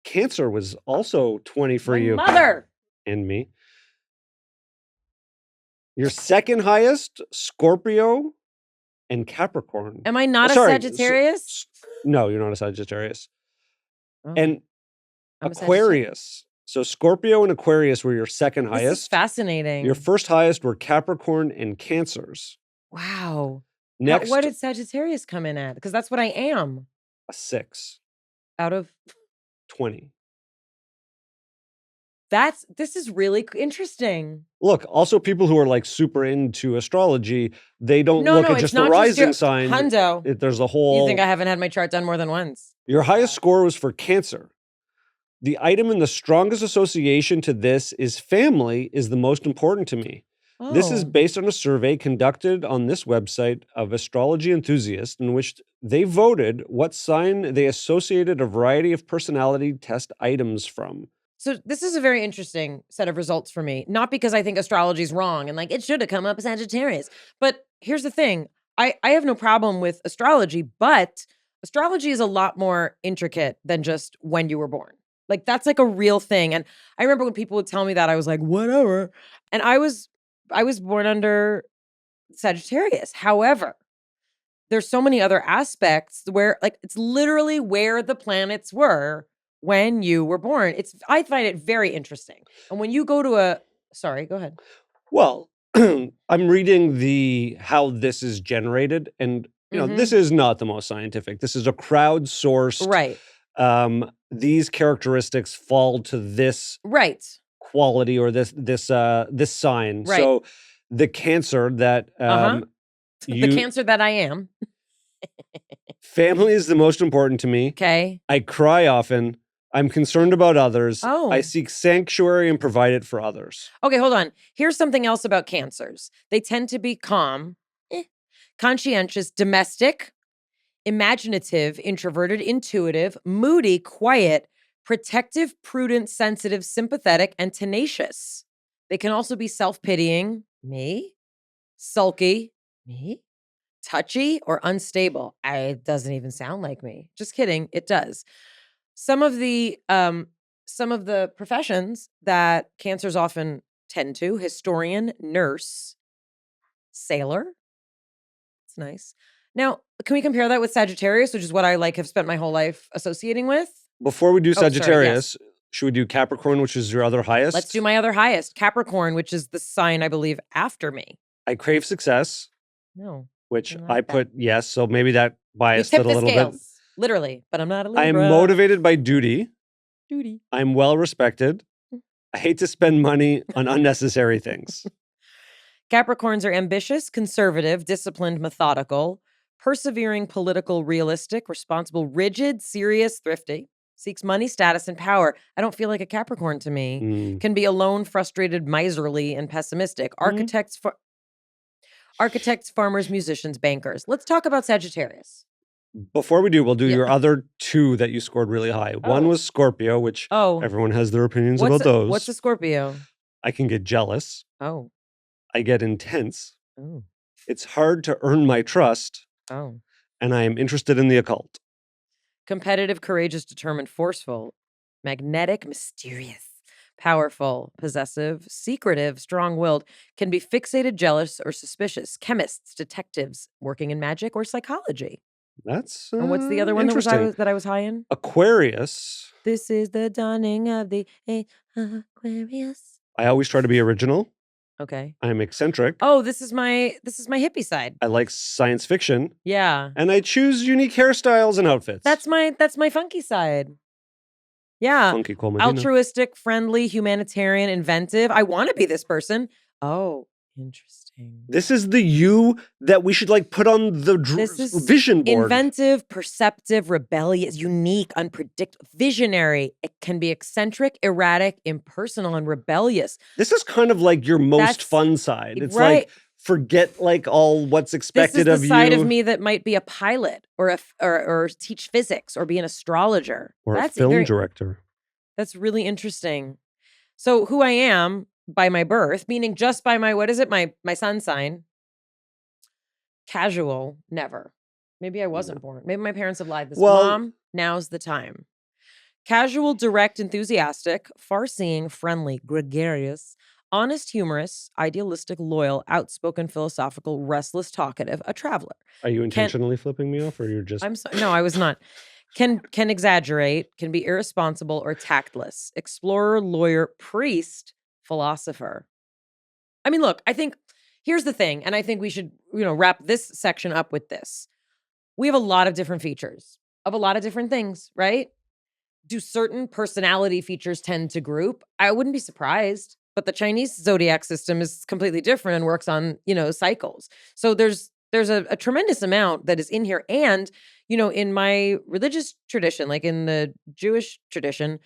Speaker 2: Cancer was also 20 for
Speaker 1: My
Speaker 2: you.
Speaker 1: mother.
Speaker 2: And me. Your second highest, Scorpio and Capricorn.
Speaker 1: Am I not
Speaker 2: Sorry,
Speaker 1: a Sagittarius?
Speaker 2: No, you're not a Sagittarius.
Speaker 1: Oh,
Speaker 2: And
Speaker 1: I'm a
Speaker 2: Aquarius. So Scorpio and Aquarius were your second
Speaker 1: This is
Speaker 2: highest.
Speaker 1: fascinating.
Speaker 2: Your first highest were Capricorn and Cancers.
Speaker 1: Wow.
Speaker 2: Next,
Speaker 1: What did Sagittarius come in at? Because that's what I am.
Speaker 2: a 6,
Speaker 1: Out of
Speaker 2: 20.
Speaker 1: this is really interesting.
Speaker 2: Look, also people who are like super into astrology, they don't look at
Speaker 1: it's
Speaker 2: just
Speaker 1: not
Speaker 2: the rising
Speaker 1: your
Speaker 2: sign.
Speaker 1: Hundo.
Speaker 2: There's a whole.
Speaker 1: You think I haven't had my chart done more than once?
Speaker 2: Your highest score was for Cancer. The item in the strongest association to this is family is the most important to me. This is
Speaker 1: Oh.
Speaker 2: based on a survey conducted on this website of astrology enthusiasts in which they voted what sign they associated a variety of personality test items from.
Speaker 1: So this is a very interesting set of results for me. Not because I think astrology is wrong and like it should have come up as Sagittarius. But here's the thing. I have no problem with astrology, but astrology is a lot more intricate than just when you were born. Like that's like a real thing. And I remember when people would tell me that, I was like, whatever. And I was born under Sagittarius. However, there's so many other aspects where like it's literally where the planets were when you were born. I find it very interesting. And when you go to sorry, go ahead.
Speaker 2: Well, I'm reading how this is generated, and this is not the most scientific. This is a crowdsourced.
Speaker 1: Right.
Speaker 2: These characteristics fall to this
Speaker 1: Right.
Speaker 2: quality or this sign.
Speaker 1: Right.
Speaker 2: So the Cancer that
Speaker 1: The Cancer that I am.
Speaker 2: family is the most important to me.
Speaker 1: Okay.
Speaker 2: I cry often. I'm concerned about others.
Speaker 1: Oh.
Speaker 2: I seek sanctuary and provide it for others.
Speaker 1: Okay, hold on. Here's something else about Cancers. They tend to be calm, conscientious, domestic, imaginative, introverted, intuitive, moody, quiet, protective, prudent, sensitive, sympathetic, and tenacious. They can also be self-pitying, me, sulky, me, touchy, or unstable. It doesn't even sound like me. Just kidding, it does. Some of the professions that Cancers often tend to: historian, nurse, sailor. It's nice. Now, can we compare that with Sagittarius, which is what I have spent my whole life associating with?
Speaker 2: Before we do
Speaker 1: sorry,
Speaker 2: Sagittarius, should we do Capricorn, which is your other highest?
Speaker 1: Let's do my other highest, Capricorn, which is the sign I believe after me.
Speaker 2: I crave success,
Speaker 1: No,
Speaker 2: which
Speaker 1: I like
Speaker 2: I
Speaker 1: that.
Speaker 2: put yes, so maybe that
Speaker 1: we
Speaker 2: biased
Speaker 1: tip
Speaker 2: it a
Speaker 1: the
Speaker 2: little
Speaker 1: scales,
Speaker 2: bit.
Speaker 1: literally, but I'm not a Libra.
Speaker 2: I am motivated by duty.
Speaker 1: Duty.
Speaker 2: I'm well respected. I hate to spend money on unnecessary things.
Speaker 1: Capricorns are ambitious, conservative, disciplined, methodical, persevering, political, realistic, responsible, rigid, serious, thrifty, seeks money, status, and power. I don't feel like a Capricorn to me.
Speaker 2: Mm.
Speaker 1: Can be alone, frustrated, miserly, and pessimistic. Architects, farmers, musicians, bankers. Let's talk about Sagittarius.
Speaker 2: Before we do, we'll do
Speaker 1: Yeah.
Speaker 2: your other two that you scored really high. One
Speaker 1: Oh.
Speaker 2: was Scorpio, which
Speaker 1: Oh,
Speaker 2: everyone has their opinions about those.
Speaker 1: What's a Scorpio?
Speaker 2: I can get jealous.
Speaker 1: Oh,
Speaker 2: I get intense.
Speaker 1: oh,
Speaker 2: It's hard to earn my trust,
Speaker 1: oh.
Speaker 2: and I am interested in the occult.
Speaker 1: Competitive, courageous, determined, forceful, magnetic, mysterious, powerful, possessive, secretive, strong-willed, can be fixated, jealous, or suspicious. Chemists, detectives, working in magic or psychology.
Speaker 2: That's
Speaker 1: And what's the other one
Speaker 2: interesting.
Speaker 1: that I was high in?
Speaker 2: Aquarius.
Speaker 1: This is the dawning of the Aquarius.
Speaker 2: I always try to be original.
Speaker 1: Okay.
Speaker 2: I'm eccentric.
Speaker 1: Oh, this is my hippie side.
Speaker 2: I like science fiction,
Speaker 1: Yeah.
Speaker 2: and I choose unique hairstyles and outfits.
Speaker 1: That's my funky side. Yeah.
Speaker 2: Funky cool Medina.
Speaker 1: Altruistic, friendly, humanitarian, inventive. I want to be this person. Oh, Interesting.
Speaker 2: This is the you that we should like put on the
Speaker 1: This is
Speaker 2: vision board.
Speaker 1: inventive, perceptive, rebellious, unique, unpredictable, visionary. It can be eccentric, erratic, impersonal, and rebellious.
Speaker 2: This is kind of like your most
Speaker 1: That's-
Speaker 2: fun side. It's
Speaker 1: right.
Speaker 2: like forget like all what's
Speaker 1: This
Speaker 2: expected
Speaker 1: is the
Speaker 2: of
Speaker 1: side
Speaker 2: you.
Speaker 1: of me that might be a pilot or teach physics or be an astrologer.
Speaker 2: Or
Speaker 1: That's
Speaker 2: a film
Speaker 1: very-
Speaker 2: director.
Speaker 1: That's really interesting. So who I am by my birth, meaning just by my, what is it? My sun sign. Casual, never. Maybe I wasn't born. Maybe my parents have lied this.
Speaker 2: Well-
Speaker 1: Mom, now's the time. Casual, direct, enthusiastic, far-seeing, friendly, gregarious, honest, humorous, idealistic, loyal, outspoken, philosophical, restless, talkative, a traveler.
Speaker 2: Are you intentionally flipping me off or you're just
Speaker 1: No, I was not. Can exaggerate, can be irresponsible or tactless, explorer, lawyer, priest, philosopher. I mean, look, I think here's the thing, and I think we should, wrap this section up with this. We have a lot of different features of a lot of different things, right? Do certain personality features tend to group? I wouldn't be surprised, but the Chinese zodiac system is completely different and works on, cycles. So there's a tremendous amount that is in here. And, in my religious tradition, like in the Jewish tradition,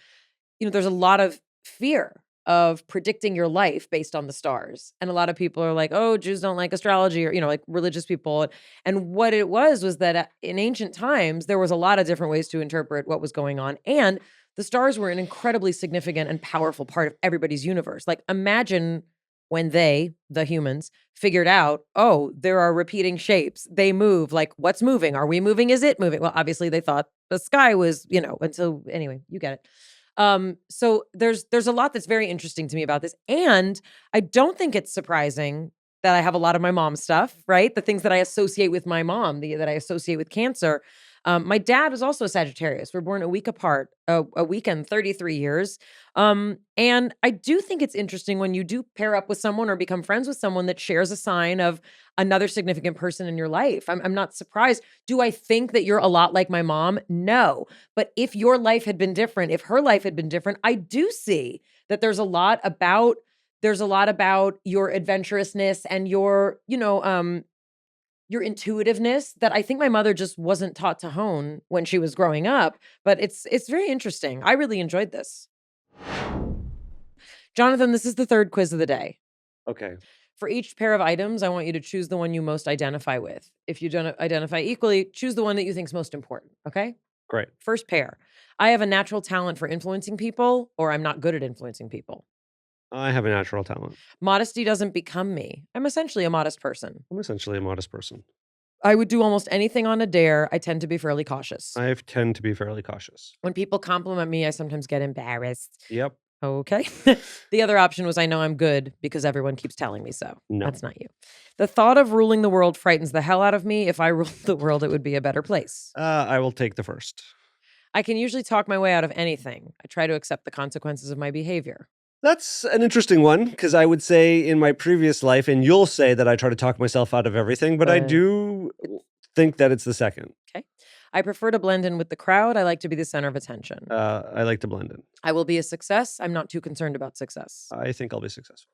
Speaker 1: there's a lot of fear of predicting your life based on the stars. And a lot of people are like, oh, Jews don't like astrology, or, like religious people. And what it was that in ancient times, there was a lot of different ways to interpret what was going on. And the stars were an incredibly significant and powerful part of everybody's universe. Like imagine when they, the humans, figured out, oh, there are repeating shapes. They move. Like, what's moving? Are we moving? Is it moving? Well, obviously they thought the sky was, and so anyway, you get it. So there's a lot that's very interesting to me about this. And I don't think it's surprising that I have a lot of my mom's stuff, right? The things that I associate with my mom, that I associate with Cancer. My dad was also a Sagittarius. We're born a week apart, a weekend, 33 years. And I do think it's interesting when you do pair up with someone or become friends with someone that shares a sign of another significant person in your life. I'm not surprised. Do I think that you're a lot like my mom? No. But if your life had been different, if her life had been different, I do see that there's a lot about your adventurousness and your intuitiveness that I think my mother just wasn't taught to hone when she was growing up. But it's very interesting. I really enjoyed this. Jonathan, this is the third quiz of the day.
Speaker 2: okay.
Speaker 1: For each pair of items, I want you to choose the one you most identify with. If you don't identify equally, choose the one that you think is most important, okay?
Speaker 2: Great.
Speaker 1: First pair. I have a natural talent for influencing people, or I'm not good at influencing people.
Speaker 2: I have a natural talent.
Speaker 1: Modesty doesn't become me. I'm essentially a modest person.
Speaker 2: I'm essentially a modest person.
Speaker 1: I would do almost anything on a dare. I tend to be fairly cautious.
Speaker 2: I tend to be fairly cautious.
Speaker 1: When people compliment me, I sometimes get embarrassed.
Speaker 2: Yep.
Speaker 1: Okay. The other option was I know I'm good because everyone keeps telling me so.
Speaker 2: No.
Speaker 1: That's not you. The thought of ruling the world frightens the hell out of me. If I ruled the world, it would be a better place.
Speaker 2: I will take the first.
Speaker 1: I can usually talk my way out of anything. I try to accept the consequences of my behavior.
Speaker 2: That's an interesting one because I would say in my previous life, and you'll say that I try to talk myself out of everything, but I do think that it's the second.
Speaker 1: Okay. I prefer to blend in with the crowd. I like to be the center of attention.
Speaker 2: I like to blend in.
Speaker 1: I will be a success. I'm not too concerned about success.
Speaker 2: I think I'll be successful.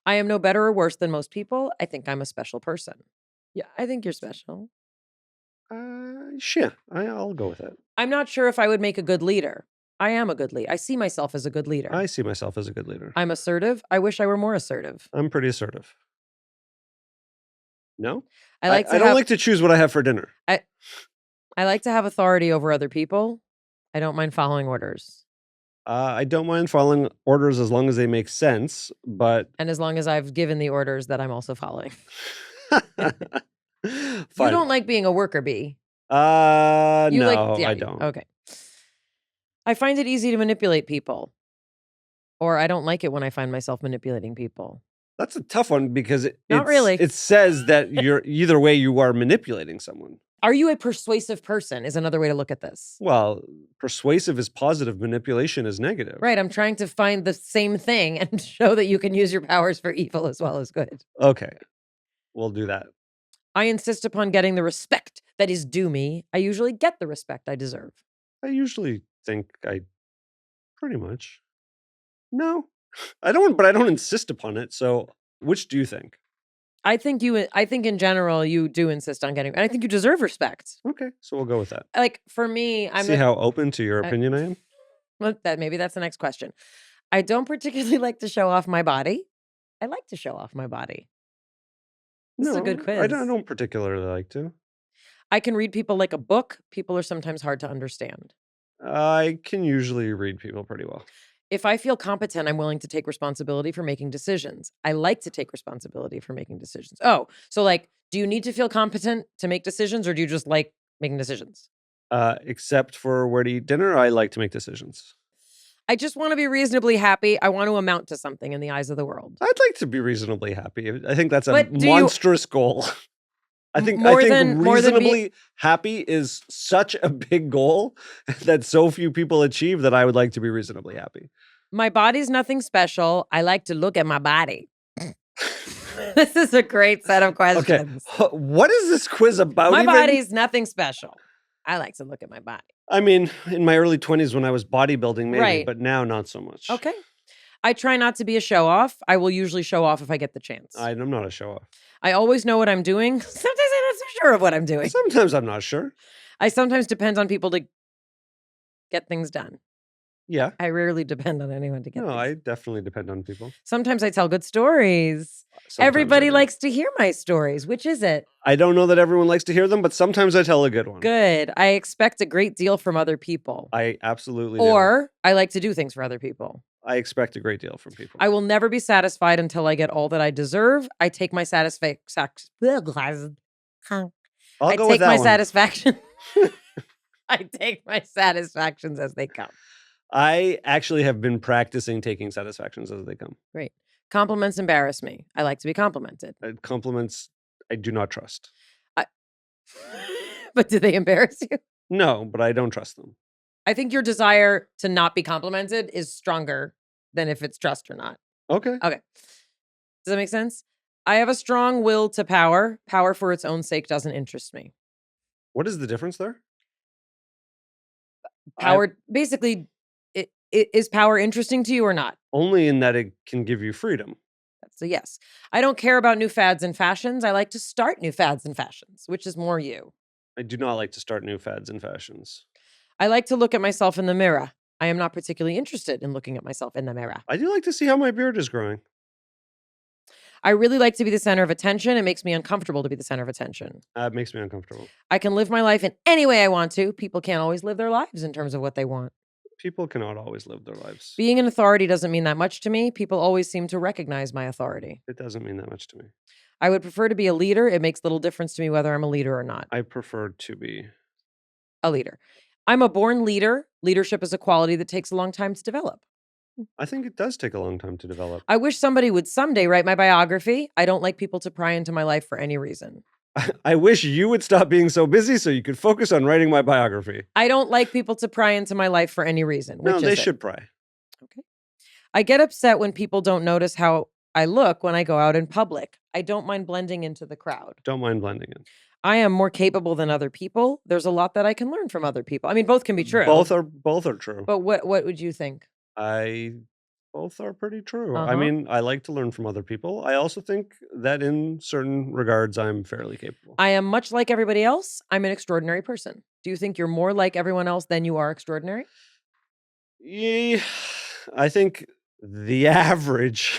Speaker 1: I am no better or worse than most people. I think I'm a special person. Yeah, I think you're special.
Speaker 2: Sure. I'll go with it.
Speaker 1: I'm not sure if I would make a good leader. I am a good leader. I see myself as a good leader.
Speaker 2: I see myself as a good leader.
Speaker 1: I'm assertive. I wish I were more assertive.
Speaker 2: I'm pretty assertive. No?
Speaker 1: I
Speaker 2: don't like to choose what I have for dinner.
Speaker 1: I like to have authority over other people. I don't mind following orders.
Speaker 2: I don't mind following orders as long as they make sense, but
Speaker 1: And as long as I've given the orders that I'm also following.
Speaker 2: fine.
Speaker 1: You don't like being a worker bee. You
Speaker 2: No,
Speaker 1: yeah,
Speaker 2: I don't.
Speaker 1: Okay. I find it easy to manipulate people. Or I don't like it when I find myself manipulating people.
Speaker 2: That's a tough one because
Speaker 1: Not really.
Speaker 2: It says that you're either way you are manipulating someone.
Speaker 1: Are you a persuasive person is another way to look at this.
Speaker 2: Well, persuasive is positive, manipulation is negative.
Speaker 1: Right. I'm trying to find the same thing and show that you can use your powers for evil as well as good.
Speaker 2: Okay. We'll do that.
Speaker 1: I insist upon getting the respect that is due me. I usually get the respect I deserve.
Speaker 2: I usually think I pretty much. No. I don't insist upon it. So which do you think?
Speaker 1: I think in general you do insist on getting, and I think you deserve respect.
Speaker 2: Okay, so we'll go with that.
Speaker 1: Like for me, I'm
Speaker 2: See how open to your opinion I am?
Speaker 1: well, maybe that's the next question. I don't particularly like to show off my body. I like to show off my body. This is a good quiz.
Speaker 2: I don't particularly like to.
Speaker 1: I can read people like a book. People are sometimes hard to understand.
Speaker 2: I can usually read people pretty well.
Speaker 1: If I feel competent, I'm willing to take responsibility for making decisions. I like to take responsibility for making decisions. Oh, so like, do you need to feel competent to make decisions, or do you just like making decisions?
Speaker 2: Except for where to eat dinner, I like to make decisions.
Speaker 1: I just want to be reasonably happy. I want to amount to something in the eyes of the world.
Speaker 2: I'd like to be reasonably happy. I think that's a
Speaker 1: But
Speaker 2: monstrous goal. I think reasonably happy is such a big goal that so few people achieve that I would like to be reasonably happy.
Speaker 1: My body's nothing special. I like to look at my body. This is a great set of questions.
Speaker 2: Okay, what is this quiz about?
Speaker 1: My body's nothing special. I like to look at my body.
Speaker 2: I mean, in my early 20s when I was bodybuilding, maybe,
Speaker 1: Right.
Speaker 2: but now not so much.
Speaker 1: Okay. I try not to be a show off. I will usually show off if I get the chance.
Speaker 2: I'm not a show off.
Speaker 1: I always know what I'm doing. Sometimes I'm not so sure of what I'm doing.
Speaker 2: Sometimes I'm not sure.
Speaker 1: I sometimes depend on people to get things done.
Speaker 2: Yeah.
Speaker 1: I rarely depend on anyone to get
Speaker 2: No,
Speaker 1: things.
Speaker 2: I definitely depend on people.
Speaker 1: Sometimes I tell good stories.
Speaker 2: Sometimes
Speaker 1: Everybody
Speaker 2: I do.
Speaker 1: likes to hear my stories. Which is it?
Speaker 2: I don't know that everyone likes to hear them, but sometimes I tell a good one.
Speaker 1: Good. I expect a great deal from other people.
Speaker 2: I absolutely do.
Speaker 1: Or I like to do things for other people.
Speaker 2: I expect a great deal from people.
Speaker 1: I will never be satisfied until I get all that I deserve. I take my satisfaction.
Speaker 2: I'll
Speaker 1: I
Speaker 2: go
Speaker 1: take
Speaker 2: with that
Speaker 1: my
Speaker 2: one.
Speaker 1: satisfaction. I take my satisfactions as they come.
Speaker 2: I actually have been practicing taking satisfactions as they come.
Speaker 1: Great. Compliments embarrass me. I like to be complimented.
Speaker 2: Compliments, I do not trust.
Speaker 1: But do they embarrass you?
Speaker 2: No, but I don't trust them.
Speaker 1: I think your desire to not be complimented is stronger than if it's trust or not.
Speaker 2: Okay.
Speaker 1: Does that make sense? I have a strong will to power. Power for its own sake doesn't interest me.
Speaker 2: What is the difference there?
Speaker 1: Power, basically, is power interesting to you or not?
Speaker 2: Only in that it can give you freedom.
Speaker 1: That's a yes. I don't care about new fads and fashions. I like to start new fads and fashions, which is more you.
Speaker 2: I do not like to start new fads and fashions.
Speaker 1: I like to look at myself in the mirror. I am not particularly interested in looking at myself in the mirror.
Speaker 2: I do like to see how my beard is growing.
Speaker 1: I really like to be the center of attention. It makes me uncomfortable to be the center of attention.
Speaker 2: It makes me uncomfortable.
Speaker 1: I can live my life in any way I want to. People can't always live their lives in terms of what they want.
Speaker 2: People cannot always live their lives.
Speaker 1: Being an authority doesn't mean that much to me. People always seem to recognize my authority.
Speaker 2: It doesn't mean that much to me.
Speaker 1: I would prefer to be a leader. It makes little difference to me whether I'm a leader or not.
Speaker 2: I prefer to be
Speaker 1: A leader. I'm a born leader. Leadership is a quality that takes a long time to develop.
Speaker 2: I think it does take a long time to develop.
Speaker 1: I wish somebody would someday write my biography. I don't like people to pry into my life for any reason.
Speaker 2: I wish you would stop being so busy so you could focus on writing my biography.
Speaker 1: I don't like people to pry into my life for any reason. Which
Speaker 2: No,
Speaker 1: is
Speaker 2: they
Speaker 1: it?
Speaker 2: should pry.
Speaker 1: Okay. I get upset when people don't notice how I look when I go out in public. I don't mind blending into the crowd.
Speaker 2: Don't mind blending in.
Speaker 1: I am more capable than other people. There's a lot that I can learn from other people. I mean, both can be true.
Speaker 2: Both are true.
Speaker 1: But what would you think?
Speaker 2: Both are pretty true. I
Speaker 1: Uh-huh.
Speaker 2: mean, I like to learn from other people. I also think that in certain regards, I'm fairly capable.
Speaker 1: I am much like everybody else. I'm an extraordinary person. Do you think you're more like everyone else than you are extraordinary?
Speaker 2: Yeah, I think the average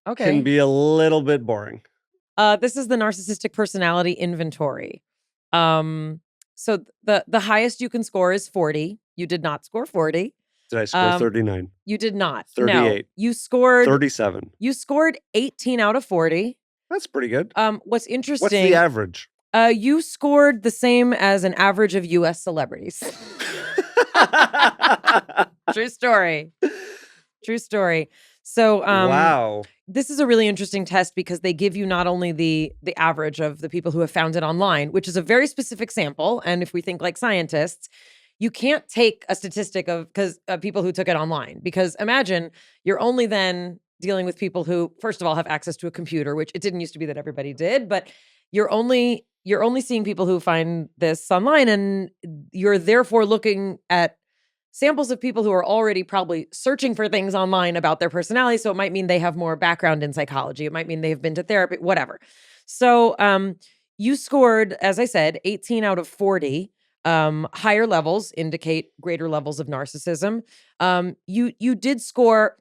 Speaker 1: Okay.
Speaker 2: can be a little bit boring.
Speaker 1: This is the Narcissistic Personality Inventory. So the highest you can score is 40. You did not score 40.
Speaker 2: Did I score 39?
Speaker 1: You did not.
Speaker 2: 38.
Speaker 1: No, you scored
Speaker 2: 37.
Speaker 1: You scored 18 out of 40.
Speaker 2: That's pretty good.
Speaker 1: What's interesting?
Speaker 2: What's the average?
Speaker 1: You scored the same as an average of U.S. celebrities. True story. True story. So,
Speaker 2: Wow.
Speaker 1: this is a really interesting test because they give you not only the average of the people who have found it online, which is a very specific sample. And if we think like scientists, you can't take a statistic of people who took it online, because imagine you're only then dealing with people who, first of all, have access to a computer, which it didn't used to be that everybody did, but you're only seeing people who find this online, and you're therefore looking at samples of people who are already probably searching for things online about their personality. So it might mean they have more background in psychology. It might mean they've been to therapy, whatever. So you scored, as I said, 18 out of 40. Higher levels indicate greater levels of narcissism. You did score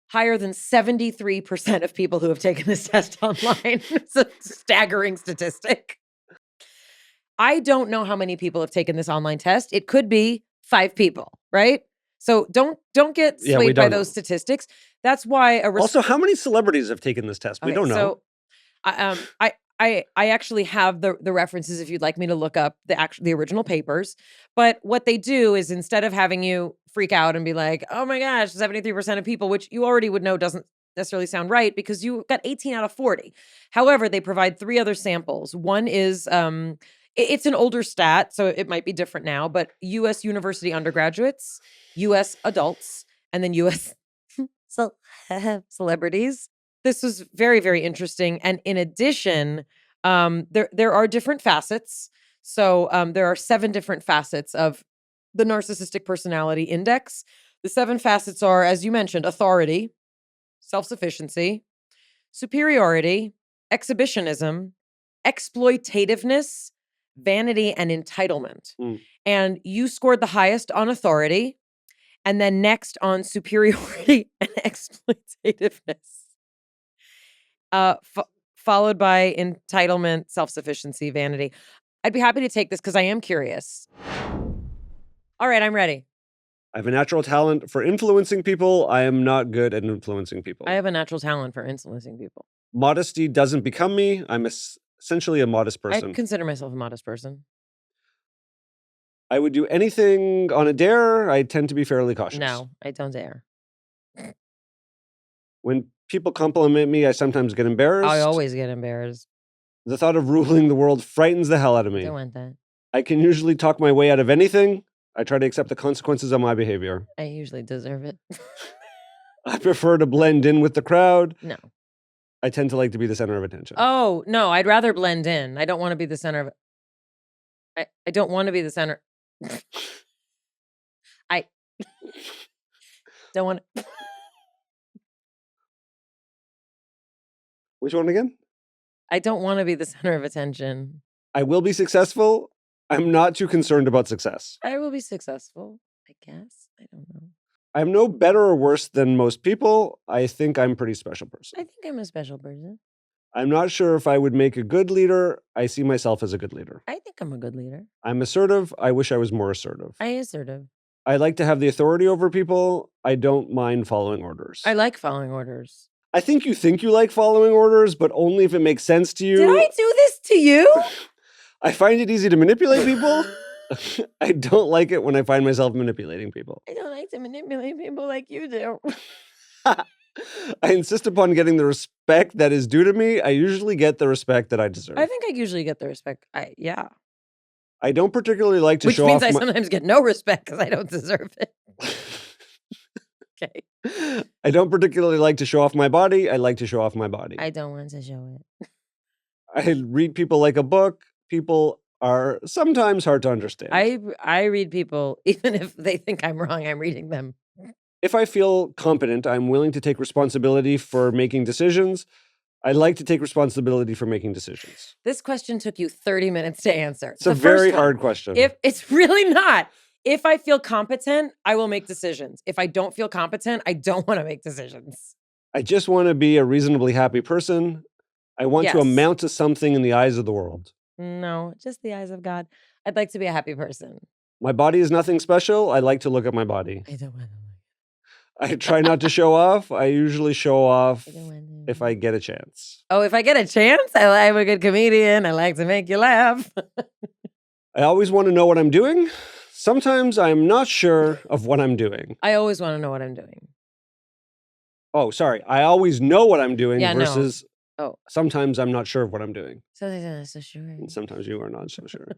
Speaker 1: higher than 73% of people who have taken this test online. It's a staggering statistic. I don't know how many people have taken this online test. It could be 5 people, right? So don't get
Speaker 2: Yeah, we
Speaker 1: swayed by
Speaker 2: don't
Speaker 1: those
Speaker 2: know.
Speaker 1: statistics. That's why
Speaker 2: Also, how many celebrities have taken this test? We don't know.
Speaker 1: So I actually have the references if you'd like me to look up the original papers. But what they do is instead of having you freak out and be like, oh my gosh, 73% of people, which you already would know doesn't necessarily sound right because you got 18 out of 40. However, they provide 3 other samples. One is it's an older stat, so it might be different now, but U.S. university undergraduates, U.S. adults, and then U.S. celebrities. This was very, very interesting. And in addition, there are different facets. So there are 7 different facets of the Narcissistic Personality Index. The 7 facets are, as you mentioned, authority, self-sufficiency, superiority, exhibitionism, exploitativeness, vanity, and entitlement. And you scored the highest on authority, and then next on superiority and exploitativeness. Followed by entitlement, self-sufficiency, vanity. I'd be happy to take this because I am curious. All right, I'm ready.
Speaker 2: I have a natural talent for influencing people. I am not good at influencing people.
Speaker 1: I have a natural talent for influencing people.
Speaker 2: Modesty doesn't become me. I'm essentially a modest person.
Speaker 1: I consider myself a modest person.
Speaker 2: I would do anything on a dare. I tend to be fairly cautious.
Speaker 1: No, I don't dare.
Speaker 2: When people compliment me, I sometimes get embarrassed.
Speaker 1: I always get embarrassed.
Speaker 2: The thought of ruling the world frightens the hell out of
Speaker 1: I
Speaker 2: me.
Speaker 1: don't want that.
Speaker 2: I can usually talk my way out of anything. I try to accept the consequences of my behavior.
Speaker 1: I usually deserve it.
Speaker 2: I prefer to blend in with the crowd.
Speaker 1: No.
Speaker 2: I tend to like to be the center of attention.
Speaker 1: Oh, no, I'd rather blend in. I don't want to be the center of it. I don't want to be the center. I don't want to.
Speaker 2: Which one again?
Speaker 1: I don't want to be the center of attention.
Speaker 2: I will be successful. I'm not too concerned about success.
Speaker 1: I will be successful, I guess. I don't know.
Speaker 2: I'm no better or worse than most people. I think I'm a pretty special person.
Speaker 1: I think I'm a special person.
Speaker 2: I'm not sure if I would make a good leader. I see myself as a good leader.
Speaker 1: I think I'm a good leader.
Speaker 2: I'm assertive. I wish I was more assertive.
Speaker 1: I am assertive.
Speaker 2: I like to have the authority over people. I don't mind following orders.
Speaker 1: I like following orders.
Speaker 2: I think you like following orders, but only if it makes sense to you.
Speaker 1: Did I do this to you?
Speaker 2: I find it easy to manipulate people. I don't like it when I find myself manipulating people.
Speaker 1: I don't like to manipulate people like you do.
Speaker 2: I insist upon getting the respect that is due to me. I usually get the respect that I deserve.
Speaker 1: I think I usually get the respect. Yeah.
Speaker 2: I don't particularly like to
Speaker 1: Which
Speaker 2: show
Speaker 1: means
Speaker 2: off
Speaker 1: I
Speaker 2: my...
Speaker 1: sometimes get no respect because I don't deserve it. Okay.
Speaker 2: I don't particularly like to show off my body. I like to show off my body.
Speaker 1: I don't want to show it.
Speaker 2: I read people like a book. People are sometimes hard to understand.
Speaker 1: I read people, even if they think I'm wrong, I'm reading them.
Speaker 2: If I feel competent, I'm willing to take responsibility for making decisions. I like to take responsibility for making decisions.
Speaker 1: This question took you 30 minutes to answer.
Speaker 2: It's a very hard question.
Speaker 1: If it's really not. If I feel competent, I will make decisions. If I don't feel competent, I don't want to make decisions.
Speaker 2: I just want to be a reasonably happy person. I want to
Speaker 1: Yes.
Speaker 2: amount to something in the eyes of the world.
Speaker 1: No, just the eyes of God. I'd like to be a happy person.
Speaker 2: My body is nothing special. I like to look at my body.
Speaker 1: I don't want to.
Speaker 2: I try not to show off. I usually show off
Speaker 1: I don't want to.
Speaker 2: if I get a chance.
Speaker 1: Oh, if I get a chance, I'm a good comedian. I like to make you laugh.
Speaker 2: I always want to know what I'm doing. Sometimes I'm not sure of what I'm doing.
Speaker 1: I always want to know what I'm doing.
Speaker 2: Oh, sorry. I always know what I'm doing
Speaker 1: Yeah, no.
Speaker 2: versus
Speaker 1: Oh.
Speaker 2: sometimes I'm not sure of what I'm doing.
Speaker 1: So they're not so sure.
Speaker 2: And sometimes you are not so sure.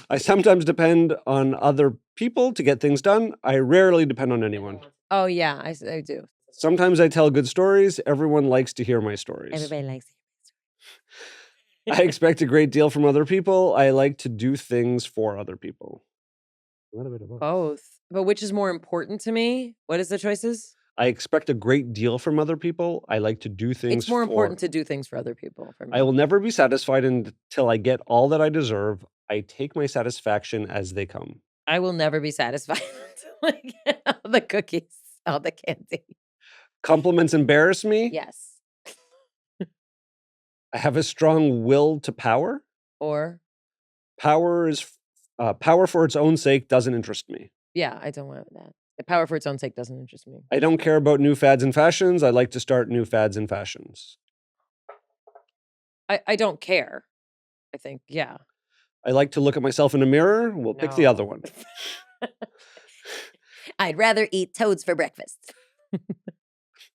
Speaker 2: I sometimes depend on other people to get things done. I rarely depend on anyone.
Speaker 1: Oh, yeah, I do.
Speaker 2: Sometimes I tell good stories. Everyone likes to hear my stories.
Speaker 1: Everybody likes it.
Speaker 2: I expect a great deal from other people. I like to do things for other people. A little bit of both.
Speaker 1: Both. But which is more important to me? What is the choices?
Speaker 2: I expect a great deal from other people. I like to do things.
Speaker 1: It's more important to do things for other people. For me.
Speaker 2: I will never be satisfied until I get all that I deserve. I take my satisfaction as they come.
Speaker 1: I will never be satisfied until I get all the cookies, all the candy.
Speaker 2: Compliments embarrass me.
Speaker 1: Yes.
Speaker 2: I have a strong will to power.
Speaker 1: Or
Speaker 2: Power for its own sake doesn't interest me.
Speaker 1: yeah, I don't want that. The power for its own sake doesn't interest me.
Speaker 2: I don't care about new fads and fashions. I like to start new fads and fashions.
Speaker 1: I don't care. I think, yeah.
Speaker 2: I like to look at myself in a mirror. We'll pick the other one.
Speaker 1: I'd rather eat toads for breakfast.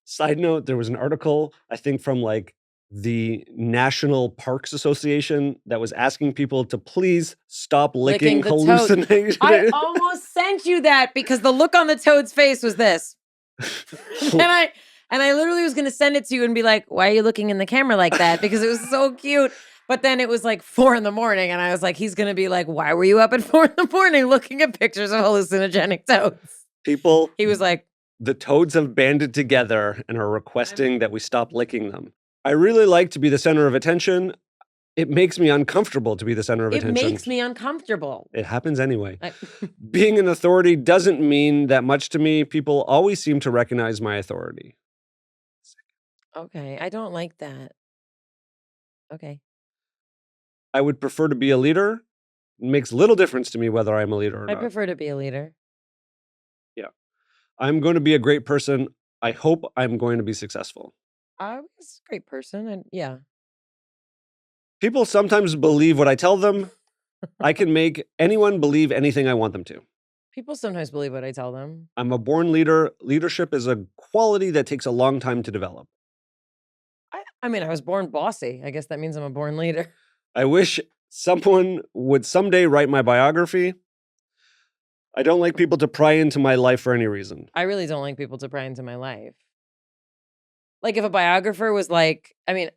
Speaker 2: Side note, there was an article, I think from like the National Parks Association that was asking people to please stop licking
Speaker 1: the toad.
Speaker 2: hallucinations.
Speaker 1: I almost sent you that because the look on the toad's face was this. and I literally was going to send it to you and be like, why are you looking in the camera like that? Because it was so cute. But then it was like 4 a.m. and I was like, he's going to be like, why were you up at 4 a.m. looking at pictures of hallucinogenic toads?
Speaker 2: People,
Speaker 1: He was like,
Speaker 2: the toads have banded together and are requesting that we stop licking them. I really like to be the center of attention. It makes me uncomfortable to be the center of
Speaker 1: it
Speaker 2: attention.
Speaker 1: makes me uncomfortable.
Speaker 2: It happens anyway. Being an authority doesn't mean that much to me. People always seem to recognize my authority.
Speaker 1: Okay, I don't like that. Okay.
Speaker 2: I would prefer to be a leader. It makes little difference to me whether I'm a leader or
Speaker 1: I
Speaker 2: not.
Speaker 1: prefer to be a leader.
Speaker 2: I'm going to be a great person. I hope I'm going to be successful.
Speaker 1: I was a great person, and yeah.
Speaker 2: People sometimes believe what I tell them. I can make anyone believe anything I want them to.
Speaker 1: People sometimes believe what I tell them.
Speaker 2: I'm a born leader. Leadership is a quality that takes a long time to develop.
Speaker 1: I mean, I was born bossy. I guess that means I'm a born leader.
Speaker 2: I wish someone would someday write my biography. I don't like people to pry into my life for any reason.
Speaker 1: I really don't like people to pry into my life. Like if a biographer was like, I mean,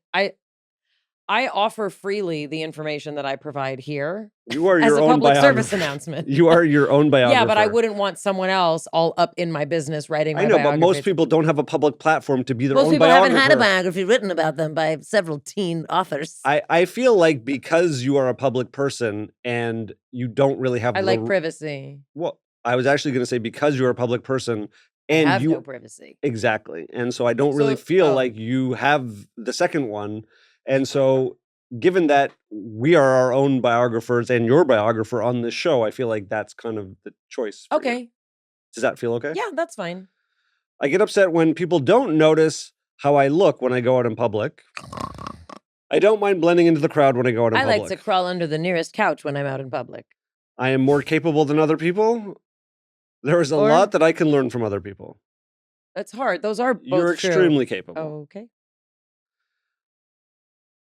Speaker 1: I offer freely the information that I provide here
Speaker 2: You are
Speaker 1: as
Speaker 2: your
Speaker 1: a
Speaker 2: own
Speaker 1: public
Speaker 2: biographer.
Speaker 1: service announcement.
Speaker 2: You are your own biographer.
Speaker 1: Yeah, but I wouldn't want someone else all up in my business writing my
Speaker 2: I know,
Speaker 1: biography.
Speaker 2: but most people don't have a public platform to be their
Speaker 1: Most
Speaker 2: own
Speaker 1: people
Speaker 2: biographer.
Speaker 1: haven't had a biography written about them by several teen authors.
Speaker 2: I feel like because you are a public person and you don't really have
Speaker 1: I like privacy.
Speaker 2: Well, I was actually going to say because you're a public person
Speaker 1: I
Speaker 2: and
Speaker 1: have
Speaker 2: you
Speaker 1: no privacy.
Speaker 2: exactly. And so I don't really
Speaker 1: So-
Speaker 2: feel
Speaker 1: oh.
Speaker 2: like you have the second one. And so given that we are our own biographers and your biographer on this show, I feel like that's kind of the choice. for you.
Speaker 1: Okay.
Speaker 2: Does that feel okay?
Speaker 1: Yeah, that's fine.
Speaker 2: I get upset when people don't notice how I look when I go out in public. I don't mind blending into the crowd when I go out in
Speaker 1: I
Speaker 2: public.
Speaker 1: like to crawl under the nearest couch when I'm out in public.
Speaker 2: I am more capable than other people. There is a
Speaker 1: Or-
Speaker 2: lot that I can learn from other people.
Speaker 1: That's hard. Those are both
Speaker 2: You're
Speaker 1: true.
Speaker 2: extremely capable.
Speaker 1: Okay.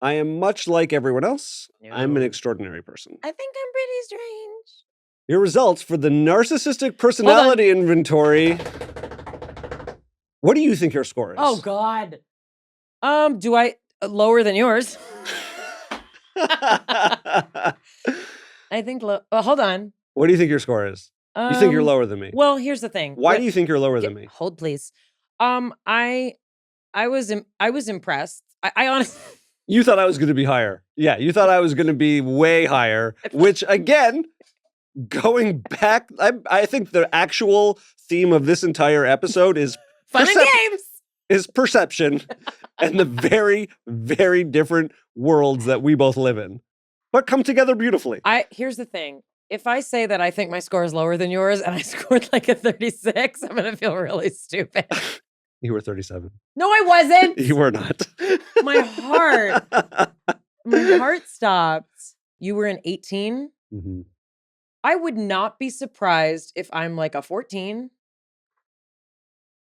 Speaker 2: I am much like everyone else. I'm an
Speaker 1: No.
Speaker 2: extraordinary person.
Speaker 1: I think I'm pretty strange.
Speaker 2: Your results for the Narcissistic Personality Inventory. What do you think your score is?
Speaker 1: Oh God. Do I lower than yours? I think hold on.
Speaker 2: What do you think your score is? You think you're lower than me?
Speaker 1: Well, here's the thing.
Speaker 2: Why do you think you're lower than me?
Speaker 1: Hold please. I was impressed. I honestly
Speaker 2: You thought I was going to be higher. Yeah, you thought I was going to be way higher, which again, going back, I think the actual theme of this entire episode is
Speaker 1: fun and games.
Speaker 2: Is perception and the very, very different worlds that we both live in, but come together beautifully.
Speaker 1: Here's the thing. If I say that I think my score is lower than yours and I scored like a 36, I'm going to feel really stupid.
Speaker 2: You were 37.
Speaker 1: No, I wasn't.
Speaker 2: You were not.
Speaker 1: My heart stopped. You were an 18.
Speaker 2: Mm-hmm.
Speaker 1: I would not be surprised if I'm like a 14.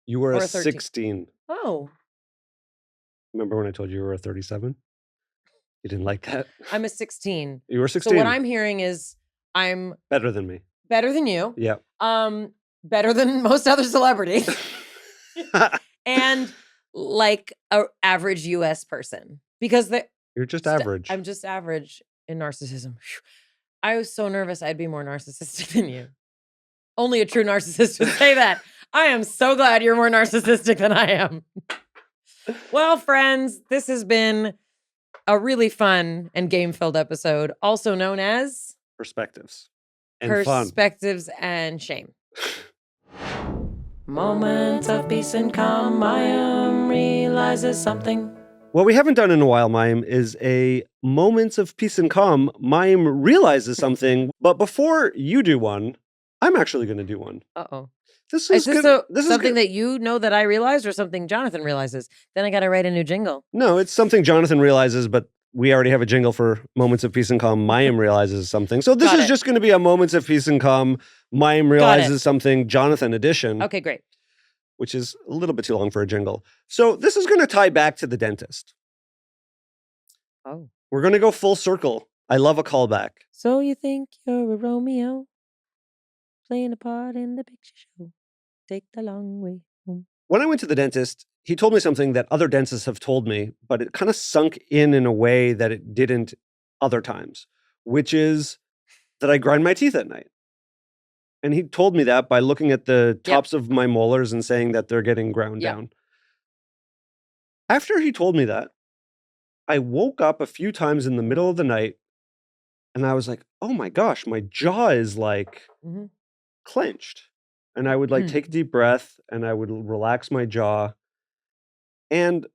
Speaker 2: You were
Speaker 1: Or
Speaker 2: a
Speaker 1: a 13.
Speaker 2: 16.
Speaker 1: Oh,
Speaker 2: Remember when I told you you were a 37? You didn't like that?
Speaker 1: I'm a 16.
Speaker 2: You were 16.
Speaker 1: So what I'm hearing is I'm
Speaker 2: Better than me.
Speaker 1: better than you.
Speaker 2: Yeah.
Speaker 1: Better than most other celebrities. And like a average US person. Because
Speaker 2: You're just average.
Speaker 1: I'm just average in narcissism. Phew. I was so nervous I'd be more narcissistic than you. Only a true narcissist would say that. I am so glad you're more narcissistic than I am. Well, friends, this has been a really fun and game-filled episode, also known as
Speaker 2: Perspectives and fun.
Speaker 1: Perspectives and Shame. Moments of peace and calm, Mayim realizes something.
Speaker 2: What we haven't done in a while, Mayim, is a Moments of Peace and Calm. Mayim realizes something, but before you do one, I'm actually going to do one.
Speaker 1: Uh-oh.
Speaker 2: This
Speaker 1: Is this something
Speaker 2: good.
Speaker 1: that you know that I realized or something Jonathan realizes? Then I got to write a new jingle.
Speaker 2: No, it's something Jonathan realizes, but we already have a jingle for Moments of Peace and Calm. Mayim realizes something. So this is just going to be a Moments of Peace and Calm. Mayim realizes something, Jonathan edition.
Speaker 1: Okay, great.
Speaker 2: Which is a little bit too long for a jingle. So this is going to tie back to the dentist.
Speaker 1: Oh.
Speaker 2: We're going to go full circle. I love a callback.
Speaker 1: So you think you're a Romeo playing a part in the picture show? Take the long way home.
Speaker 2: When I went to the dentist, he told me something that other dentists have told me, but it kind of sunk in a way that it didn't other times, which is that I grind my teeth at night. And he told me that by looking at the tops of my molars and saying that they're getting ground down. After he told me that, I woke up a few times in the middle of the night and I was like, oh my gosh, my jaw is like clenched. And I would like take a deep breath and I would relax my jaw. And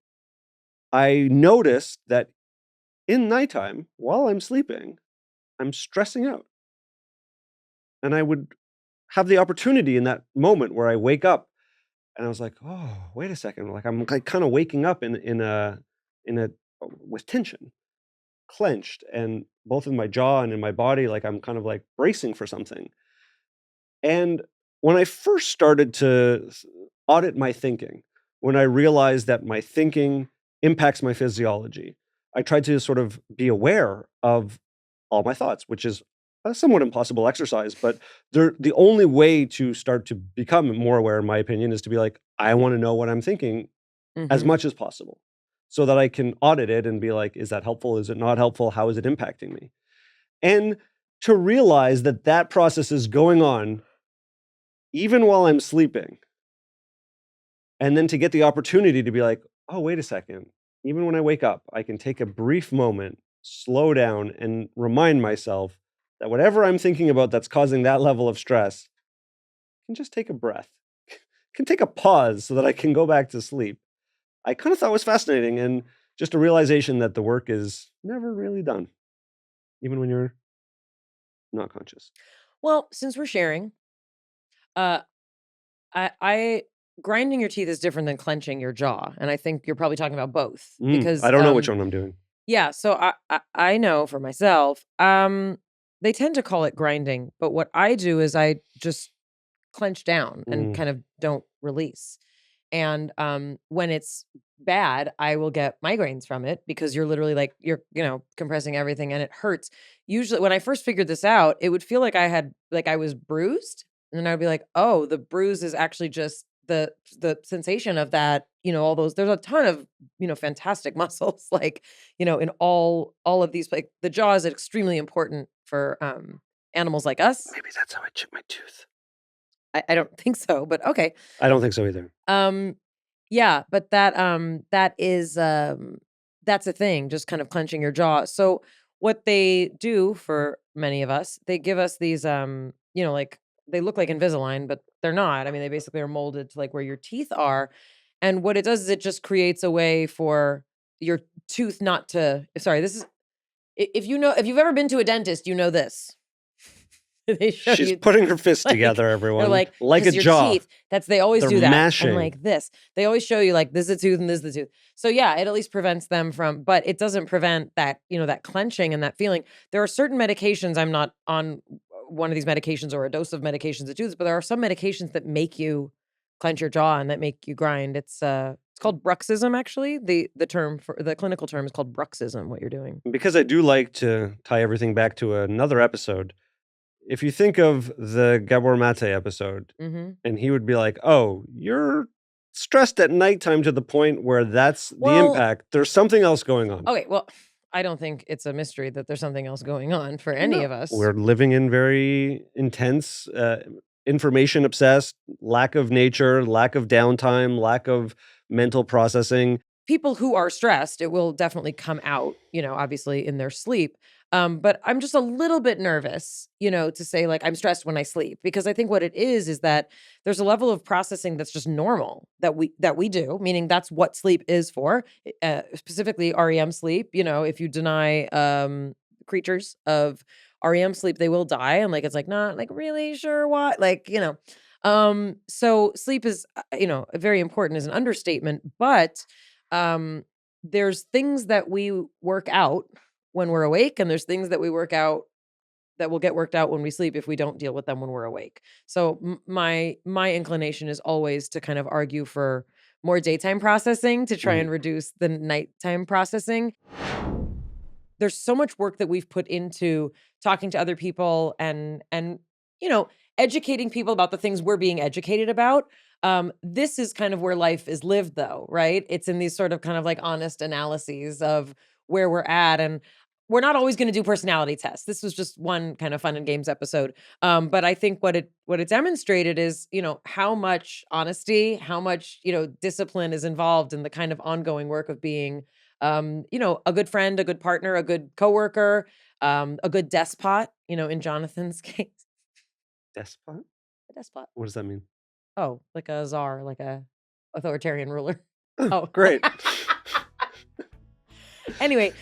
Speaker 2: I noticed that in nighttime, while I'm sleeping, I'm stressing out. And I would have the opportunity in that moment where I wake up and I was like, oh, wait a second. Like I'm like kind of waking up in a with tension, clenched, and both in my jaw and in my body, like I'm kind of like bracing for something. And when I first started to audit my thinking, when I realized that my thinking impacts my physiology, I tried to sort of be aware of all my thoughts, which is a somewhat impossible exercise, but the only way to start to become more aware, in my opinion, is to be like, I want to know what I'm thinking as much as possible so that I can audit it and be like, is that helpful? Is it not helpful? How is it impacting me? And to realize that that process is going on even while I'm sleeping. And then to get the opportunity to be like, oh, wait a second. Even when I wake up, I can take a brief moment, slow down, and remind myself that whatever I'm thinking about that's causing that level of stress, I can just take a breath, can take a pause so that I can go back to sleep. I kind of thought was fascinating, and just a realization that the work is never really done, even when you're not conscious.
Speaker 1: Well, since we're sharing, I grinding your teeth is different than clenching your jaw, and I think you're probably talking about both because
Speaker 2: I don't know which one I'm doing.
Speaker 1: Yeah, so I know for myself, they tend to call it grinding, but what I do is I just clench down and kind of don't release. And when it's bad, I will get migraines from it because you're literally like, you're, compressing everything and it hurts. Usually when I first figured this out, it would feel like I was bruised. And then I'd be like, oh, the bruise is actually just the sensation of that, all those, there's a ton of, fantastic muscles, like, in all of these, like the jaw is extremely important for animals like us.
Speaker 2: Maybe that's how I chip my tooth.
Speaker 1: I don't think so, but okay.
Speaker 2: I don't think so either.
Speaker 1: Yeah, but that is that's a thing, just kind of clenching your jaw. So what they do for many of us, they give us these like they look like Invisalign, but they're not. I mean, they basically are molded to like where your teeth are. And what it does is it just creates a way for your tooth not to, sorry, this is, if you've ever been to a dentist, you know this. They show
Speaker 2: She's
Speaker 1: you,
Speaker 2: putting her fists together, everyone.
Speaker 1: They're
Speaker 2: like a
Speaker 1: your
Speaker 2: jaw.
Speaker 1: Teeth, they always
Speaker 2: They're
Speaker 1: do that.
Speaker 2: mashing.
Speaker 1: And like this. They always show you like this is a tooth and this is the tooth. So yeah, it at least prevents them from, but it doesn't prevent that, that clenching and that feeling. There are certain medications, I'm not on one of these medications or a dose of medications that do this, but there are some medications that make you clench your jaw and that make you grind. It's called bruxism, actually. The term for the clinical term is called bruxism, what you're doing.
Speaker 2: Because I do like to tie everything back to another episode. If you think of the Gabor Mate episode, and he would be like, oh, you're stressed at nighttime to the point where that's the impact. There's something else going on.
Speaker 1: Okay, well, I don't think it's a mystery that there's something else going on for any of us.
Speaker 2: We're living in very intense information obsessed, lack of nature, lack of downtime, lack of mental processing.
Speaker 1: People who are stressed, it will definitely come out, obviously in their sleep. But I'm just a little bit nervous, to say like I'm stressed when I sleep, because I think what it is that there's a level of processing that's just normal that we do, meaning that's what sleep is for, specifically REM sleep. If you deny creatures of REM sleep, they will die. And like, it's like, not like really sure why, so sleep is, very important is an understatement, but there's things that we work out when we're awake, and there's things that we work out that will get worked out when we sleep if we don't deal with them when we're awake. So my inclination is always to kind of argue for more daytime processing to try and reduce the nighttime processing. There's so much work that we've put into talking to other people and educating people about the things we're being educated about. This is kind of where life is lived, though, right? It's in these sort of kind of like honest analyses of where we're at. And we're not always going to do personality tests. This was just one kind of fun and games episode. But I think what it demonstrated is, how much honesty, how much, discipline is involved in the kind of ongoing work of being, a good friend, a good partner, a good coworker, a good despot, in Jonathan's case.
Speaker 2: Despot?
Speaker 1: A despot.
Speaker 2: What does that mean?
Speaker 1: Oh, like a czar, like a authoritarian ruler.
Speaker 2: Oh, great.
Speaker 1: Anyway,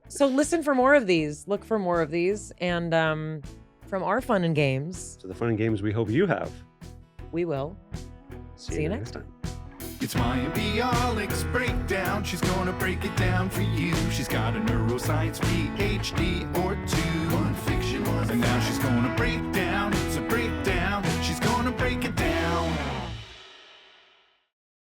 Speaker 1: so listen for more of these. Look for more of these. And from our fun and games.
Speaker 2: So the fun and games we hope you have.
Speaker 1: We will. See you next time.
Speaker 3: It's Mayim Bialik's breakdown. She's gonna break it down for you. She's got a neuroscience PhD or two. One fiction, one and now she's gonna break down